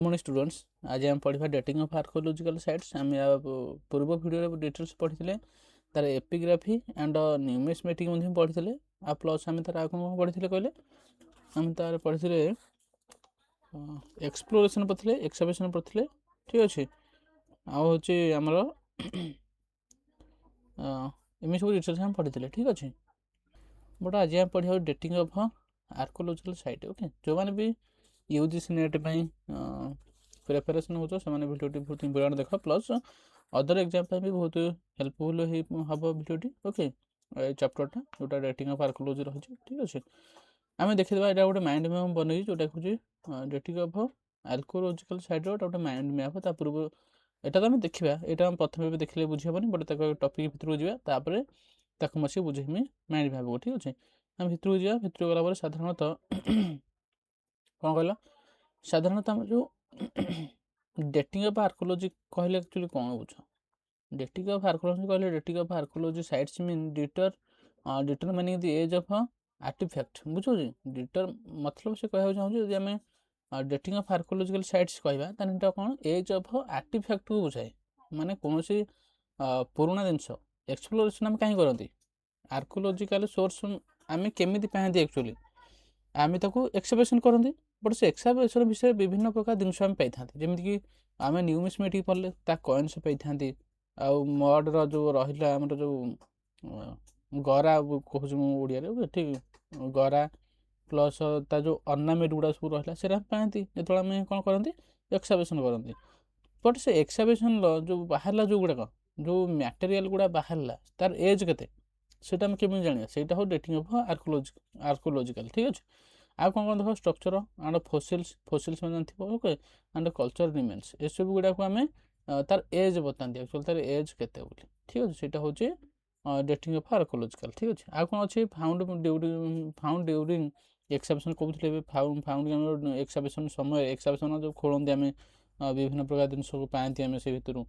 Morning students आज आम पढ़ा डेटिंग ऑफ आर्कोलॉजिकल साइट्स आम पूर्व वीडियो डिटेल्स पढ़ी तार एपिग्राफी एंड न्यूमिस्मेटिक पढ़ी आ प्लस आम तार कौन पढ़ी कहले आम तार पढ़ी एक्सप्लोरेशन पढ़े एक्सकवेशन पढ़े ठीक अच्छे आमर एम सब डिटेल्स आम पढ़ी ठीक अच्छे बट आज आम पढ़ा dating of archaeological site okay जो मैंने भी यूजीसी नेट प्रिपरेशन हो भिडियोटी बहुत इंपोर्टेंट देख प्लस अदर एग्जाम भी बहुत हेल्पफुल हम भिडियोटी ओके चैप्टरटा जोटा डेटिंग ऑफ आर्कोलॉजी रही ठीक अच्छे आम देखा यहाँ गोटे माइंड मैप बनई जोटा हूँ डेटिंग ऑफ आर्कोलॉजिकल साइट गोटे माइंड मैप पूर्व यहाँ तो आम देखा यहाँ प्रथम देखले बुझेबनी बट टपिक भितर जापर ताक बस बुझेमी माइंड मैप को ठीक अच्छे आम भितर जा भितर गला साधारणतः कौन कहला साधारणतः आम जो डेटिंग ऑफ आर्कोलॉजी कहले एक्चुअली कौन बुझ डेटिंग ऑफ आर्कोलॉजी कहले dating of archaeology sites mean determining the age of artifact बुझे डिटर मतलब से कहना चाहिए यदि आम डेटिंग ऑफ आर्कोलॉजिकल साइट्स कहवा तो कौन एज ऑफ आर्टिफैक्ट को बुझाए माने कौन सी पुराना जिनस एक्सप्लोरेशन आम कहीं करती आर्कोलॉजिकल सोर्स आम केमी पाती एक्चुअली आम ताको एक्सकवेशन करती बट से एक्सकवेशन विषय विभिन्न प्रकार जिनस आम पाई था जमीक आम न्यूमिस्मेटिक पढ़ले ता कॉइन्स पाई था मडर जो रहा आम जो गरा कहूँ ओडिया ठीक गरा प्लस ता जो अर्नामेंट गुड़ा सब रहा से पाती जो आम कौन करती एक्सकवेशन करती बट से एक्सकवेशन जो बाहर जो गुड़ाक जो मटेरियल गुड़ा बाहर तार एज के आम केमी जाना से हूँ डेटिंग ऑफ आर्कोलॉजिकल ठीक अच्छे आउ कौन कौन देख स्ट्रक्चर एंड फोसिल्स में जानते ओके एंड कल्चर रिमेन्स ये सब गुड़ा को आम तार एज बताती एक्चुअली तार एज केते बोली ठीक अच्छे से हूँ डेटिंग ऑफ आर्कोलॉजिकल ठीक अच्छे आउ कौन अच्छे फाउंड ड्यूरिंग एक्सकवेशन कहते फाउंड एक्सकवेशन समय एक्सकवेशन जो खोलती आम विभिन्न प्रकार जिन को पाती आम से भितर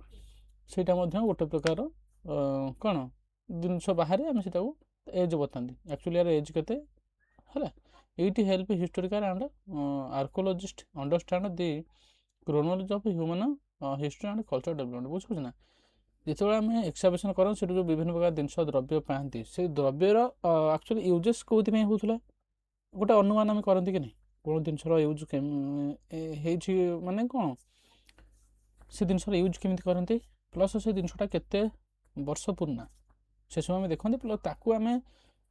से गोटे प्रकार कौन जिनस बाहर आम से एज बताती एक्चुअली यार एज केते है ये help historical and archaeologist understand the chronology of human history and culture development बुझे ना जो आम एक्सकवेशन कर जो विभिन्न प्रकार जिनस द्रव्य पाती से द्रव्यर एक्चुअली यूजेस कौन होता गोटे अनुमान आम करती कि नहीं कौन जिनस यूज माने कौन से जिनस यूज केमी करती प्लस से जिनसटा केते वर्ष पुराना से सब आम देखते प्लस ताकू आम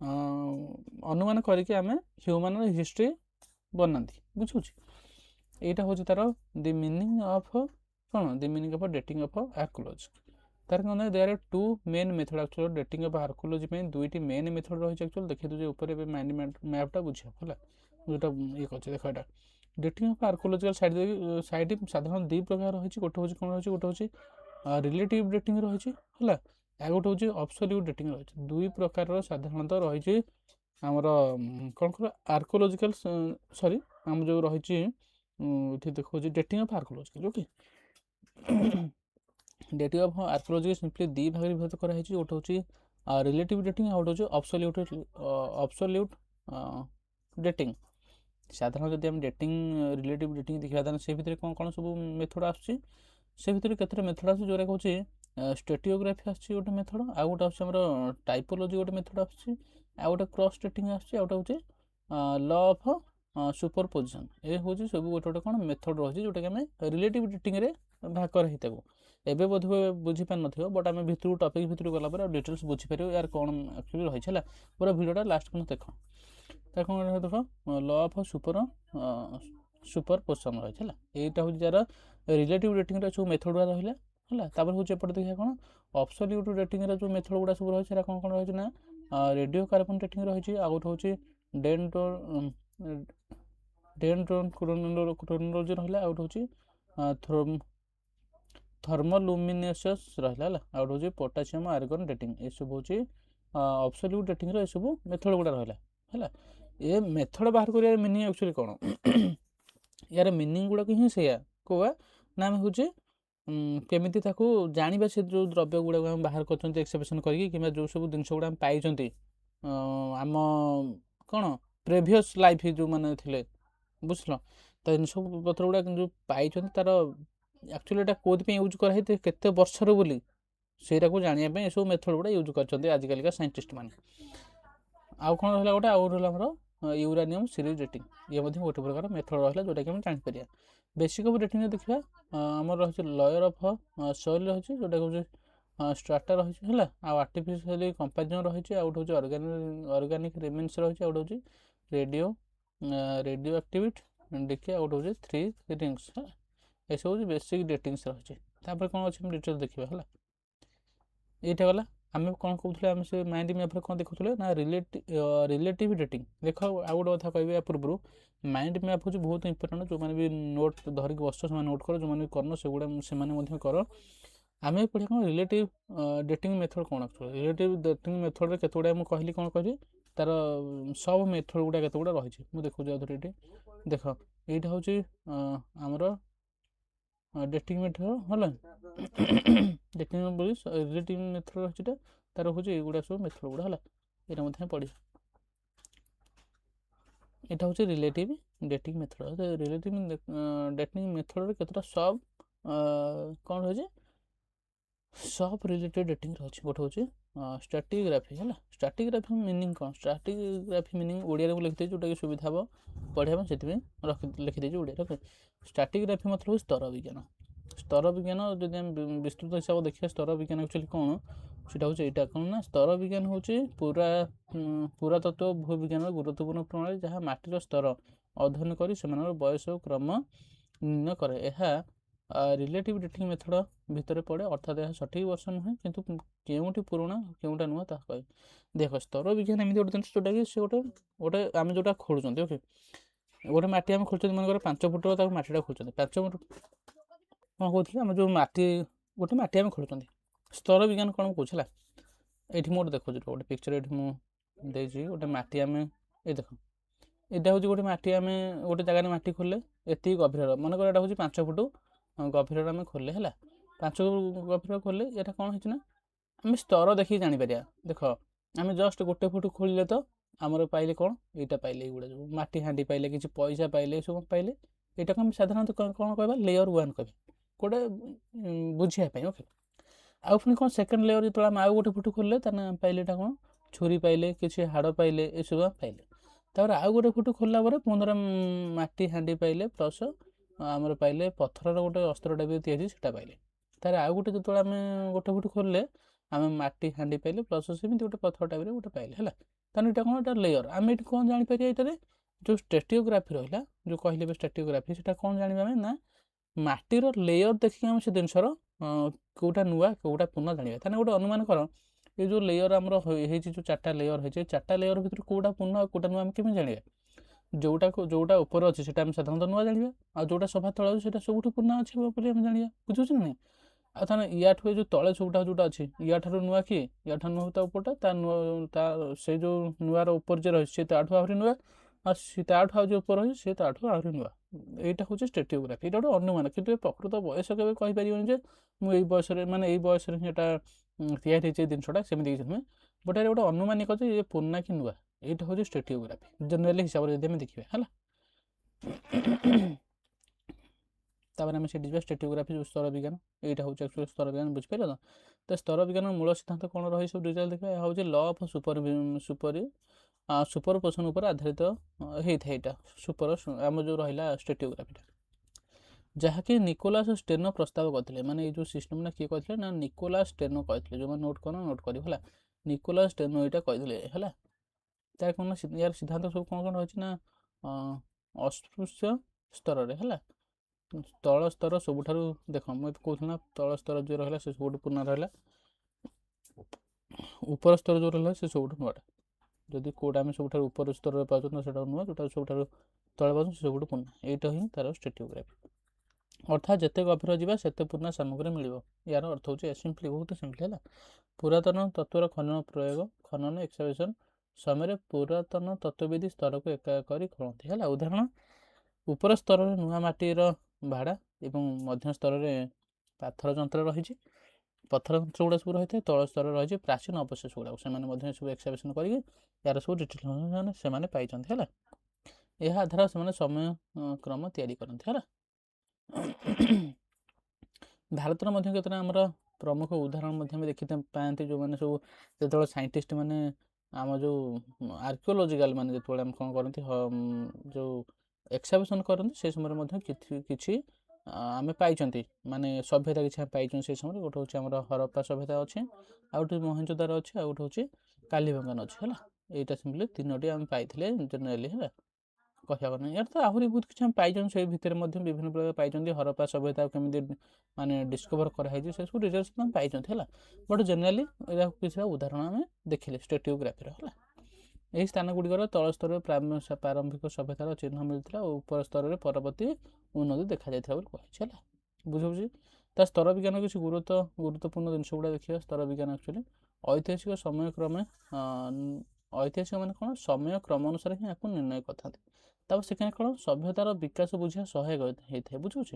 अनुमान करके आम ह्यूमन हिस्ट्री बनाती बुझे यहाँ हूँ तार द मीनिंग ऑफ कौन the meaning of dating of archaeology तार कौन there are two main method actually dating of archaeology में दुईटी मेन मेथड रही एक्चुअली देखिए तुझे ऊपर माइंड मैपटा बुझे है जोटा ये कर देख यहाँ डेटिंग ऑफ आर्कोलॉजिकल साइट साधारण दुई प्रकार रही गोटे हूँ कौन रही गोटे हूँ रिलेटिव डेटिंग रही है आ गोटे हूँ अब्सोल्यूट डेटिंग रही दुई प्रकार साधारणतः रही आमर कौन कर आर्कोलॉजिकल सॉरी आम जो रही देखो dating of archaeological okay dating of archaeology simply दी भाग विभक्त कराई गोटे हूँ रिलेटिव डेटिंग आ गोटे हूँ अब्सोल्यूट डेटिंग साधारण जब डेटिंग रिलेटिव डेटिंग देखा से भितर कौन कौन सब मेथड आसुच्छी से भितर केतटा मेथड आसुच्छी जोरा कहूँ स्टेटियोग्राफी आसुच्छी गोटे मेथड आ गोटे आमर टाइपोलॉजी गोटे मेथड आसुच्छी आ गोटे क्रॉस डेटिंग आसुच्छी आ गोटे हूँ लॉ ऑफ सुपरपोजिशन ये हूँ सब गोटे गोटे कौन मेथड रही जोटा कि आम रिलेटिव डेटिंग रे भाग कराई एबे बोध बुझीपार न बट आम भितर टपिक भितर गला डिटेल्स बुझीपर यार कौन एक्चुअली रही है पूरा भिडियोटा लास्ट को देख तार कौन देख लॉ ऑफ सुपरपोजिशन रही है यहाँ हूँ यार रिलेटिव डेटिंग सब मेथड गुड़ा रहा है तापर हूँ एपटे देखिए कौन अब्सोल्यूट डेटिंग जो मेथड गुड़ा सब रही कौन कौन रही ना रेडियो कार्बन डेटिंग रही आ गोटे हूँ क्रोनोलॉजी रहा आ गोटे हूँ थर्मोलुमिनेसस रहा है आ गोटे हूँ पोटासियम आर्गन डेटिंग ये सब हूँ अब्सोल्यूट डेटिंग ये सब मेथड गुड़ा रहा है ये मेथड बाहर कर मीनिंग एक्चुअली कौन यार मीनिंग गुड़ाक ही से कौआ ना आम हूँ केमी जाना से जो द्रव्य गुड़ाक बाहर कर एक्सकवेशन करके जो सब जिन गुड़ा पाई आम कौन प्रेभियस लाइफ जो मैंने थे बुझल ତା ଜିନିଷପତ୍ର ଗୁଡ଼ା ଯେଉଁ ପାଇଛନ୍ତି ତାର ଆକ୍ଚୁଆଲି ଏଇଟା କେଉଁଥିପାଇଁ ୟୁଜ୍ କରାହେଇଥାଏ କେତେ ବର୍ଷର ବୋଲି ସେଇଟାକୁ ଜାଣିବା ପାଇଁ ଏସବୁ ମେଥଡ଼ ଗୁଡ଼ା ୟୁଜ୍ କରିଛନ୍ତି ଆଜିକାଲିକା ସାଇଣ୍ଟିଷ୍ଟ ମାନେ। ଆଉ କ'ଣ ରହିଲା ଗୋଟେ, ଆଉ ରହିଲା ଆମର ୟୁରାନିୟମ୍ ସିରିଜ୍ ଡେଟିଂ। ଇଏ ମଧ୍ୟ ଗୋଟେ ପ୍ରକାର ମେଥଡ଼ ରହିଲା ଯେଉଁଟାକି ଆମେ ଜାଣିପାରିବା। ବେସିକ୍ ଅଫ୍ ଡେଟିଂରେ ଦେଖିବା ଆମର ରହିଛି ଲୟର୍ ଅଫ୍ ସଏଲ୍ ରହିଛି, ଯେଉଁଟାକି ହେଉଛି ଷ୍ଟ୍ରାଟା ରହିଛି ହେଲା, ଆଉ ଆର୍ଟିଫିସିଆଲି କମ୍ପାରିଜନ୍ ରହିଛି, ଆଉ ଗୋଟେ ହେଉଛି ଅର୍ଗାନିକ୍ ରିମେନ୍ସ ରହିଛି, ଆଉ ଗୋଟେ ହେଉଛି ରେଡ଼ିଓ ଆକ୍ଟିଭିଟି ଦେଖିବା, ଆଉ ଗୋଟେ ହେଉଛି 3 ରିଙ୍ଗସ୍ ହେଲା। ଏସବୁ ହେଉଛି ବେସିକ୍ ଡେଟିଂସ୍ ରହିଛି। ତାପରେ କ'ଣ ଅଛି ଆମେ ଡିଟେଲ୍ ଦେଖିବା ହେଲା। এইটা গলা ଆମେ କ'ଣ କହୁଥିଲେ, ଆମେ ସେ ମାଇଣ୍ଡ ମ୍ୟାପ୍ରେ କ'ଣ ଦେଖୁଥିଲେ ନା ରିଲେଟିଭ୍ ଡେଟିଂ। ଦେଖ ଆଉ ଗୋଟେ କଥା କହିବି ୟା ପୂର୍ବରୁ, ମାଇଣ୍ଡ ମ୍ୟାପ୍ ହେଉଛି ବହୁତ ଇମ୍ପୋର୍ଟାଣ୍ଟ। ଯେଉଁମାନେ ବି ନୋଟ୍ ଧରିକି ବସ ସେମାନେ ନୋଟ୍ କର, ଯେଉଁମାନେ ବି କରନ ସେଗୁଡ଼ା ସେମାନେ ମଧ୍ୟ କର। ଆମେ ପଢ଼ିବା କ'ଣ ରିଲେଟିଭ୍ ଡେଟିଂ ମେଥଡ଼ କ'ଣ ଆକ୍ଚୁଆଲି। ରିଲେଟିଭ୍ ଡେଟିଂ ମେଥଡ଼ରେ କେତେ ଗୁଡ଼ା ମୁଁ କହିଲି କ'ଣ କହିଲି, ତାର ସବୁ ମେଥଡ଼ ଗୁଡ଼ା କେତେ ଗୁଡ଼ା ରହିଛି ମୁଁ ଦେଖୁଛି ଆଉଥରେ ଏଇଠି। ଦେଖ ଏଇଟା ହେଉଛି ଆମର ଡେଟିଂ ମେଥଡ଼ ହେଲା। ଡେଟିଂ ବୋଲି ରିଲେଟିଭ୍ ମେଥଡ଼ ଅଛି, ତାର ହେଉଛି ଏଇଗୁଡ଼ା ସବୁ ମେଥଡ଼ ଗୁଡ଼ା ହେଲା। ଏଇଟା ମଧ୍ୟ ପଢ଼ିବା। এটা হচ্ছে relative dating method. Relative dating মেথডରେ କେତେଟା ସବ୍ କ'ଣ ରହିଛି, ସବ୍ ରିଲେଟେଡ୍ ଡେଟିଂ ରହିଛି। ଗୋଟେ ହେଉଛି ଷ୍ଟ୍ରାଟିଗ୍ରାଫି ହେଲା। ଷ୍ଟ୍ରାଟିଗ୍ରାଫି ମିନିଂ କ'ଣ, ଷ୍ଟ୍ରାଟିଗ୍ରାଫି ମିନିଂ ଓଡ଼ିଆରେ ମୁଁ ଲେଖିଦେଇଛି ଯେଉଁଟାକି ସୁବିଧା ହେବ ପଢ଼ିବା ପାଇଁ, ସେଥିପାଇଁ ଲେଖିଦେଇଛି ଓଡ଼ିଆରେ। ଓକେ, ଷ୍ଟ୍ରାଟିଗ୍ରାଫି ମତଲବ ହେଉଛି ସ୍ତର ବିଜ୍ଞାନ। ସ୍ତର ବିଜ୍ଞାନ ଯଦି ଆମେ ବିସ୍ତୃତ ହିସାବ ଦେଖିବା, ସ୍ତର ବିଜ୍ଞାନ ଆକ୍ଚୁଆଲି କ'ଣ, সেটা হচ্ছে এইটা କ'ଣ ନା ସ୍ତର ବିଜ୍ଞାନ ହେଉଛି ପୁରାତତ୍ତ୍ୱ ଭୂବିଜ୍ଞାନର ଗୁରୁତ୍ୱପୂର୍ଣ୍ଣ ପ୍ରଣାଳୀ, ଯାହା ମାଟିର ସ୍ତର ଅଧ୍ୟୟନ କରି ସେମାନଙ୍କର ବୟସ ଓ କ୍ରମ ନିର୍ଣ୍ଣୟ କରେ। ଏହା ରିଲେଟିଭ୍ ଡେଟିଂ ମେଥଡ଼ ଭିତରେ ପଡ଼େ, ଅର୍ଥାତ୍ ଏହା ସଠିକ୍ ବର୍ଷ ନୁହେଁ, କିନ୍ତୁ କେଉଁଠି ପୁରୁଣା କେଉଁଟା ନୂଆ ତାହା କହେ। ଦେଖ ସ୍ତର ବିଜ୍ଞାନ ଏମିତି ଗୋଟେ ଜିନିଷ ଯେଉଁଟାକି ସେ ଗୋଟେ ଆମେ ଯେଉଁଟା ଖୋଳୁଛନ୍ତି। ଓକେ, ଗୋଟେ ମାଟି ଆମେ ଖୋଳୁଛନ୍ତି, ମନେକର 5 ଫୁଟର ତାକୁ ମାଟିଟା ଖୋଳୁଛନ୍ତି। 5 ଫୁଟ କ'ଣ କହୁଥିଲେ, ଆମେ ଯେଉଁ ଗୋଟେ ମାଟି ଆମେ ଖୋଳୁଛନ୍ତି। ସ୍ତର ବିଜ୍ଞାନ କ'ଣ କହୁଛି ହେଲା, ଏଇଠି ମୁଁ ଗୋଟେ ଦେଖୁଛି ଗୋଟେ ପିକ୍ଚର ଏଇଠି ମୁଁ ଦେଇଛି। ଗୋଟେ ମାଟି ଆମେ ଏଇ ଦେଖ, ଏଇଟା ହେଉଛି ଗୋଟେ ମାଟି ଆମେ ଗୋଟେ ଜାଗାରେ ମାଟି ଖୋଲିଲେ ଏତିକି ଗଭୀରର, ମନେକର ଏଇଟା ହେଉଛି 5 ଫୁଟ ଗଭୀରର ଆମେ ଖୋଲିଲେ ହେଲା। 5 ଗଭୀର ଖୋଲିଲେ ଏଇଟା କ'ଣ ହେଇଛି ନା ଆମେ ସ୍ତର ଦେଖିକି ଜାଣିପାରିବା। ଦେଖ ଆମେ ଜଷ୍ଟ 1 ଫୁଟ ଖୋଳିଲେ ତ ଆମର ପାଇଲେ କ'ଣ, ଏଇଟା ପାଇଲେ, ଏଇଗୁଡ଼ା ଯେଉଁ ମାଟି ହାଣ୍ଡି ପାଇଲେ, କିଛି ପଇସା ପାଇଲେ, ଏସବୁ ପାଇଲେ। ଏଇଟାକୁ ଆମେ ସାଧାରଣତଃ କ'ଣ କହିବା, ଲେୟର୍ 1 କହିବା, ଗୋଟେ ବୁଝିବା ପାଇଁ। ଓକେ, ଆଉ ପୁଣି କ'ଣ ସେକେଣ୍ଡ ଲେୟର୍ ଯେତେବେଳେ ଆମେ ଆଉ 1 ଫୁଟ ଖୋଲିଲେ ତାହେଲେ ପାଇଲେ ଏଇଟା କ'ଣ, ଛୁରୀ ପାଇଲେ, କିଛି ହାଡ଼ ପାଇଲେ, ଏସବୁ ପାଇଲେ। ତାପରେ ଆଉ 1 ଫୁଟ ଖୋଲିଲା ପରେ ପୁନର ମାଟି ହାଣ୍ଡି ପାଇଲେ, ପ୍ଲସ୍ ଆମର ପାଇଲେ ପଥରର ଗୋଟେ ଅସ୍ତ୍ରଟା ବି ତିଆରି ସେଇଟା ପାଇଲେ। ତାପରେ ଆଉ ଗୋଟେ ଯେତେବେଳେ ଆମେ 1 ଫୁଟ ଖୋଲିଲେ ଆମେ ମାଟି ହାଣ୍ଡି ପାଇଲେ, ପ୍ଲସ୍ ସେମିତି ଗୋଟେ ପଥର ଟାଇପ୍ରେ ଗୋଟେ ପାଇଲେ ହେଲା। ତାହେଲେ ଏଇଟା କ'ଣ, ଏଇଟା ଲେୟର୍। ଆମେ ଏଠି କ'ଣ ଜାଣିପାରିବା, ଏଇଟାରେ ଯେଉଁ ଷ୍ଟ୍ରାଟିଗ୍ରାଫି ରହିଲା, ଯେଉଁ କହିଲେ ଏବେ ଷ୍ଟ୍ରାଟିଗ୍ରାଫି, ସେଟା କ'ଣ ଜାଣିବା ଆମେ ନା ମାଟିର ଲେୟର୍ ଦେଖିକି ଆମେ ସେ ଜିନିଷର କେଉଁଟା ନୂଆ କେଉଁଟା ପୁରୁଣା ଜାଣିବା। ତାହେଲେ ଗୋଟେ ଅନୁମାନ କର, ଏ ଯେଉଁ ଲେୟର୍ ଆମର ହେଇଛି, ଯେଉଁ 4ଟା ଲେୟର୍ ହେଇଛି, 4ଟା ଲେୟର୍ ଭିତରୁ କେଉଁଟା ପୁରୁଣା ଆଉ କେଉଁଟା ନୂଆ ଆମେ କେମିତି ଜାଣିବା। ଯେଉଁଟା ଉପରେ ଅଛି ସେଇଟା ଆମେ ସାଧାରଣତଃ ନୂଆ ଜାଣିବା, ଆଉ ଯେଉଁଟା ସଭା ତଳେ ଅଛି ସେଇଟା ସବୁଠୁ ପୁରୁଣା ଅଛି ବୋଲି ଆମେ ଜାଣିବା। ବୁଝୁଛୁ ନା ନାହିଁ। ଆଉ ତାହେଲେ ୟାଠୁ ଏ ଯେଉଁ ତଳେ ଯେଉଁଟା ଅଛି, ୟାଠାରୁ ନୂଆ କିଏ, ୟାଠାରୁ ନୂଆ ତା ଉପରଟା, ତା ସେଇ ଯେଉଁ ନୂଆର ଉପରେ ଯେ ରହିଛି ସେ ତାଠୁ ଆହୁରି ନୂଆ, ଆଉ ସେ ତାଠୁ ଆଉ ଯେଉଁ ଉପରେ ରହିଛି ସେ ତାଠୁ ଆହୁରି ନୂଆ। এইটা হচ্ছে ଷ୍ଟ୍ରାଟିଗ୍ରାଫି। ଏଇଟା ଗୋଟେ ଅନୁମାନ, କିନ୍ତୁ ଏ ପ୍ରକୃତ ବୟସ କେବେ କହିପାରିବନି ଯେ ମୁଁ ଏଇ ବୟସରେ ମାନେ ଏଇ ବୟସରେ ହିଁ ଏଇଟା ତିଆରି ହେଇଛି ଏ ଜିନିଷଟା, ସେମିତି କିଛି ନୁହେଁ। ବଟ୍ ଏଇଟା ଗୋଟେ ଅନୁମାନିକ ଯେ ଇଏ ପୁରୁଣା କି ନୂଆ। এইটা ହେଉଛି ଷ୍ଟ୍ରାଟିଗ୍ରାଫି ଜେନେରାଲି ହିସାବରେ ଯଦି ଆମେ ଦେଖିବା ହେଲା। ତାପରେ ଆମେ ସେଠି ଯିବା ଷ୍ଟ୍ରାଟିଗ୍ରାଫି ଯେଉଁ ସ୍ତର ବିଜ୍ଞାନ, ଏଇଟା ହେଉଛି ଆକ୍ଚୁଆଲି ସ୍ତର ବିଜ୍ଞାନ। ବୁଝିପାରିଲ ତ ସ୍ତର ବିଜ୍ଞାନର ମୂଳ ସିଦ୍ଧାନ୍ତ କ'ଣ ରହି ସବୁ ଡିଟେଲ୍ ଦେଖିବା। ଏହା ହେଉଛି ଲ ଅଫ୍ ସୁପରପୋଜିସନ୍ ଉପରେ ଆଧାରିତ ହେଇଥାଏ। ଏଇଟା ଆମର ଯେଉଁ ରହିଲା ଷ୍ଟ୍ରାଟିଗ୍ରାଫିଟା, ଯାହାକି ନିକୋଲାସ୍ ଷ୍ଟେନୋ ପ୍ରସ୍ତାବ କରିଥିଲେ। ମାନେ ଏଇ ଯେଉଁ ସିଷ୍ଟମ୍ଟା କିଏ କହିଥିଲେ ନା ନିକୋଲାସ୍ ଷ୍ଟେନୋ କହିଥିଲେ। ଯେଉଁମାନେ ନୋଟ୍ କରିବ ହେଲା, ନିକୋଲାସ୍ ଷ୍ଟେନୋ ଏଇଟା କହିଥିଲେ ହେଲା। ତାର କ'ଣ ୟାର ସିଦ୍ଧାନ୍ତ ସବୁ କ'ଣ ରହିଛି ନା ଅସ୍ପୃଶ୍ୟ ସ୍ତରରେ ହେଲା, ତଳ ସ୍ତର ସବୁଠାରୁ, ଦେଖ ମୁଁ ଏବେ କହୁଥିଲି ନା ତଳ ସ୍ତର ଯେଉଁ ରହିଲା ସେ ସବୁଠୁ ପୁରୁଣା ରହିଲା, ଉପର ସ୍ତର ଯେଉଁ ରହିଲା ସେ ସବୁଠୁ ନୂଆଟା। ଯଦି କେଉଁଟା ଆମେ ସବୁଠାରୁ ଉପର ସ୍ତରରେ ପାଉଛନ୍ତି ସେଇଟା ନୂଆ, ଯେଉଁଟା ସବୁଠାରୁ ତଳେ ପାଉଛନ୍ତି ସେ ସବୁଠୁ ପୁରୁଣା। ଏଇଟା ହିଁ ତାର ଷ୍ଟ୍ରାଟିଗ୍ରାଫି। ଅର୍ଥାତ୍ ଯେତେ ଗଭୀର ଯିବା ସେତେ ପୁରୁଣା ସାମଗ୍ରୀ ମିଳିବ। ୟାର ଅର୍ଥ ହେଉଛି ସିମ୍ପଲି, ବହୁତ ସିମ୍ପଲି ହେଲା। ପୁରାତନ ତତ୍ତ୍ୱର ଖନନ ପ୍ରୟୋଗ, ଖନନ ଏକ୍ସକାଭେସନ୍ ସମୟରେ ପୁରାତନ ତତ୍ତ୍ୱବିଧି ସ୍ତରକୁ ଏକା କରି ଖୋଳନ୍ତି ହେଲା। ଉଦାହରଣ, ଉପର ସ୍ତରରେ ନୂଆ ମାଟିର ଭାଡ଼ା ଏବଂ ମଧ୍ୟ ସ୍ତରରେ ପାଥର ଯନ୍ତ୍ର ରହିଛି। ପଥର ଯନ୍ତ୍ର ଗୁଡ଼ା ସବୁ ରହିଥାଏ। ତଳ ସ୍ତରରେ ରହିଛି ପ୍ରାଚୀନ ଅବଶେଷ ଗୁଡ଼ାକ, ସେମାନେ ମଧ୍ୟ ସବୁ ଏକ୍ସକାଭେସନ୍ କରିକି ୟାର ସବୁ ଡିଟେଲ୍ ସେମାନେ ପାଇଛନ୍ତି ହେଲା। ଏହା ଆଧାର ସେମାନେ ସମୟ କ୍ରମ ତିଆରି କରନ୍ତି ହେଲା। ଭାରତର ମଧ୍ୟ କେତେଟା ଆମର ପ୍ରମୁଖ ଉଦାହରଣ ମଧ୍ୟ ଆମେ ଦେଖି ପାଆନ୍ତି, ଯେଉଁମାନେ ସବୁ ଯେତେବେଳେ ସାଇଣ୍ଟିଷ୍ଟ ମାନେ ଆମ ଯେଉଁ ଆର୍କିଓଲୋଜିକାଲ ମାନେ ଯେତେବେଳେ ଆମେ କ'ଣ କରନ୍ତି ଯେଉଁ ଏକ୍ସକାଭେସନ୍ କରନ୍ତି ସେ ସମୟରେ ମଧ୍ୟ କିଛି ଆମେ ପାଇଛନ୍ତି, ମାନେ ସଭ୍ୟତା କିଛି ଆମେ ପାଇଛନ୍ତି ସେ ସମୟରେ। ଗୋଟେ ହେଉଛି ଆମର ହରପ୍ପା ସଭ୍ୟତା ଅଛି, ଆଉ ଗୋଟେ ମହେଞ୍ଜୋଦାରୋ ଅଛି, ଆଉ ଗୋଟେ ହେଉଛି କାଲିବଙ୍ଗନ ଅଛି ହେଲା। ଏଇଟା ସିମ୍ପଲି ତିନୋଟି ଆମେ ପାଇଥିଲେ ଜେନେରାଲି ହେଲା, କହିବାକୁ ନାହିଁ। ୟାର ତ ଆହୁରି ବହୁତ କିଛି ଆମେ ପାଇଛନ୍ତି, ସେଇ ଭିତରେ ମଧ୍ୟ ବିଭିନ୍ନ ପ୍ରକାର ପାଇଛନ୍ତି। ହରପ୍ପା ସଭ୍ୟତା କେମିତି ମାନେ ଡିସ୍କଭର କରାହେଇଛି ସେସବୁ ଡିଟେଲ୍ସ ଆମେ ପାଇଛନ୍ତି ହେଲା। ବଟ୍ ଜେନେରାଲି ଏଇଟା କିଛିଟା ଉଦାହରଣ ଆମେ ଦେଖିଲେ ଷ୍ଟ୍ରାଟିଗ୍ରାଫିର ହେଲା। ଏହି ସ୍ଥାନ ଗୁଡ଼ିକର ତଳ ସ୍ତରରେ ପ୍ରାରମ୍ଭିକ ସଭ୍ୟତାର ଚିହ୍ନ ମିଳିଥିଲା ଓ ଉପର ସ୍ତରରେ ପରବର୍ତ୍ତୀ ଉନ୍ନତି ଦେଖାଯାଇଥିଲା ବୋଲି କୁହାଯାଇଛି ହେଲା। ବୁଝାବୁଝି ତା ସ୍ତର ବିଜ୍ଞାନ କିଛି ଗୁରୁତ୍ୱପୂର୍ଣ୍ଣ ଜିନିଷ ଗୁଡ଼ା ଦେଖିବା। ସ୍ତର ବିଜ୍ଞାନ ଆକ୍ଚୁଆଲି ଐତିହାସିକ ସମୟକ୍ରମେ ଐତିହାସିକ ମାନେ କ'ଣ ସମୟ କ୍ରମ ଅନୁସାରେ ହିଁ ଆକୁ ନିର୍ଣ୍ଣୟ କରିଥାନ୍ତି। ତାପରେ ସେখানে କ'ଣ ସଭ୍ୟତାର ବିକାଶ ବୁଝିବା ସହାୟକ ହେଇଥାଏ। ବୁଝୁଛି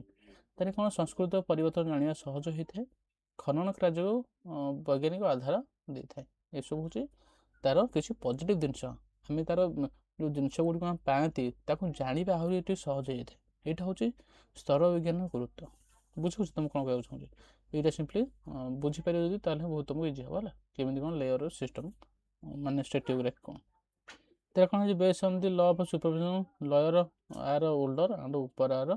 ତାହେଲେ କ'ଣ ସଂସ୍କୃତ ପରିବର୍ତ୍ତନ ଜାଣିବା ସହଜ ହେଇଥାଏ। ଖନନ କାର୍ଯ୍ୟକୁ ବୈଜ୍ଞାନିକ ଆଧାର ଦେଇଥାଏ। ଏସବୁ ହେଉଛି ତାର କିଛି ପଜିଟିଭ୍ ଜିନିଷ। ଆମେ ତାର ଯେଉଁ ଜିନିଷ ଗୁଡ଼ିକ ଆମେ ପାଆନ୍ତି ତାକୁ ଜାଣିବା ଆହୁରି ଏଠି ସହଜ ହେଇଥାଏ। ଏଇଟା ହେଉଛି ସ୍ତର ବିଜ୍ଞାନର ଗୁରୁତ୍ୱ। ବୁଝୁଛି ତୁମେ କ'ଣ କହିବାକୁ ଚାହୁଁଛି? ଏଇଟା ସିମ୍ପଲି ବୁଝିପାରିବ ଯଦି ତାହେଲେ ବହୁତ ତୁମକୁ ଇଜି ହେବ ହେଲା, କେମିତି କ'ଣ ଲେୟର ସିଷ୍ଟମ୍ ମାନେ ଷ୍ଟ୍ରାଟିଗ୍ରାଫି କ'ଣ। ତାର କ'ଣ ହେଉଛି base on the law of superposition, lower are older and ଉପର ଆର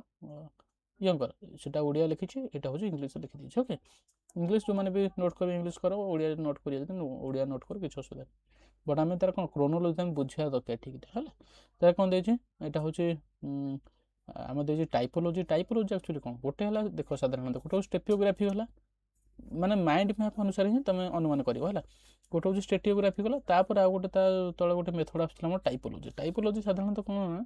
ୟଙ୍ଗର। ସେଟା ଓଡ଼ିଆ ଲେଖିଛି, ଏଇଟା ହେଉଛି ଇଂଲିଶରେ ଲେଖିଦେଇଛି। ଓକେ, ଇଂଲିଶ ଯେଉଁମାନେ ବି ନୋଟ୍ କରିବେ ଇଂଲିଶ କର, ଓଡ଼ିଆ ନୋଟ୍ କରିବା ଯଦି ଓଡ଼ିଆ ନୋଟ୍ କର, କିଛି ଅସୁବିଧା ନାହିଁ। ବଟ୍ ଆମେ ତାର କ'ଣ କ୍ରୋନୋଲୋଜି ଆମେ ବୁଝିବା ଦରକାର ଠିକ୍ ହେଲା। ତାର କ'ଣ ଦେଇଛି, ଏଇଟା ହେଉଛି ଆମେ ଦେଇଛି ଟାଇପୋଲୋଜି। ଟାଇପୋଲୋଜି ଆକ୍ଚୁଆଲି କ'ଣ ଗୋଟେ ହେଲା, ଦେଖ ସାଧାରଣତଃ ଗୋଟେ ହେଉଛି ଷ୍ଟ୍ରାଟିଗ୍ରାଫି ହେଲା, ମାନେ ମାଇଣ୍ଡ ମ୍ୟାପ୍ ଅନୁସାରେ ହିଁ ତୁମେ ଅନୁମାନ କରିବ ହେଲା। ଗୋଟେ ହେଉଛି ଷ୍ଟ୍ରାଟିଗ୍ରାଫି ଗଲା, ତାପରେ ଆଉ ଗୋଟେ ତା ତଳେ ଗୋଟେ ମେଥଡ଼ ଆସୁଥିଲା ଆମର ଟାଇପୋଲୋଜି। ଟାଇପୋଲୋଜି ସାଧାରଣତଃ କ'ଣ ନା,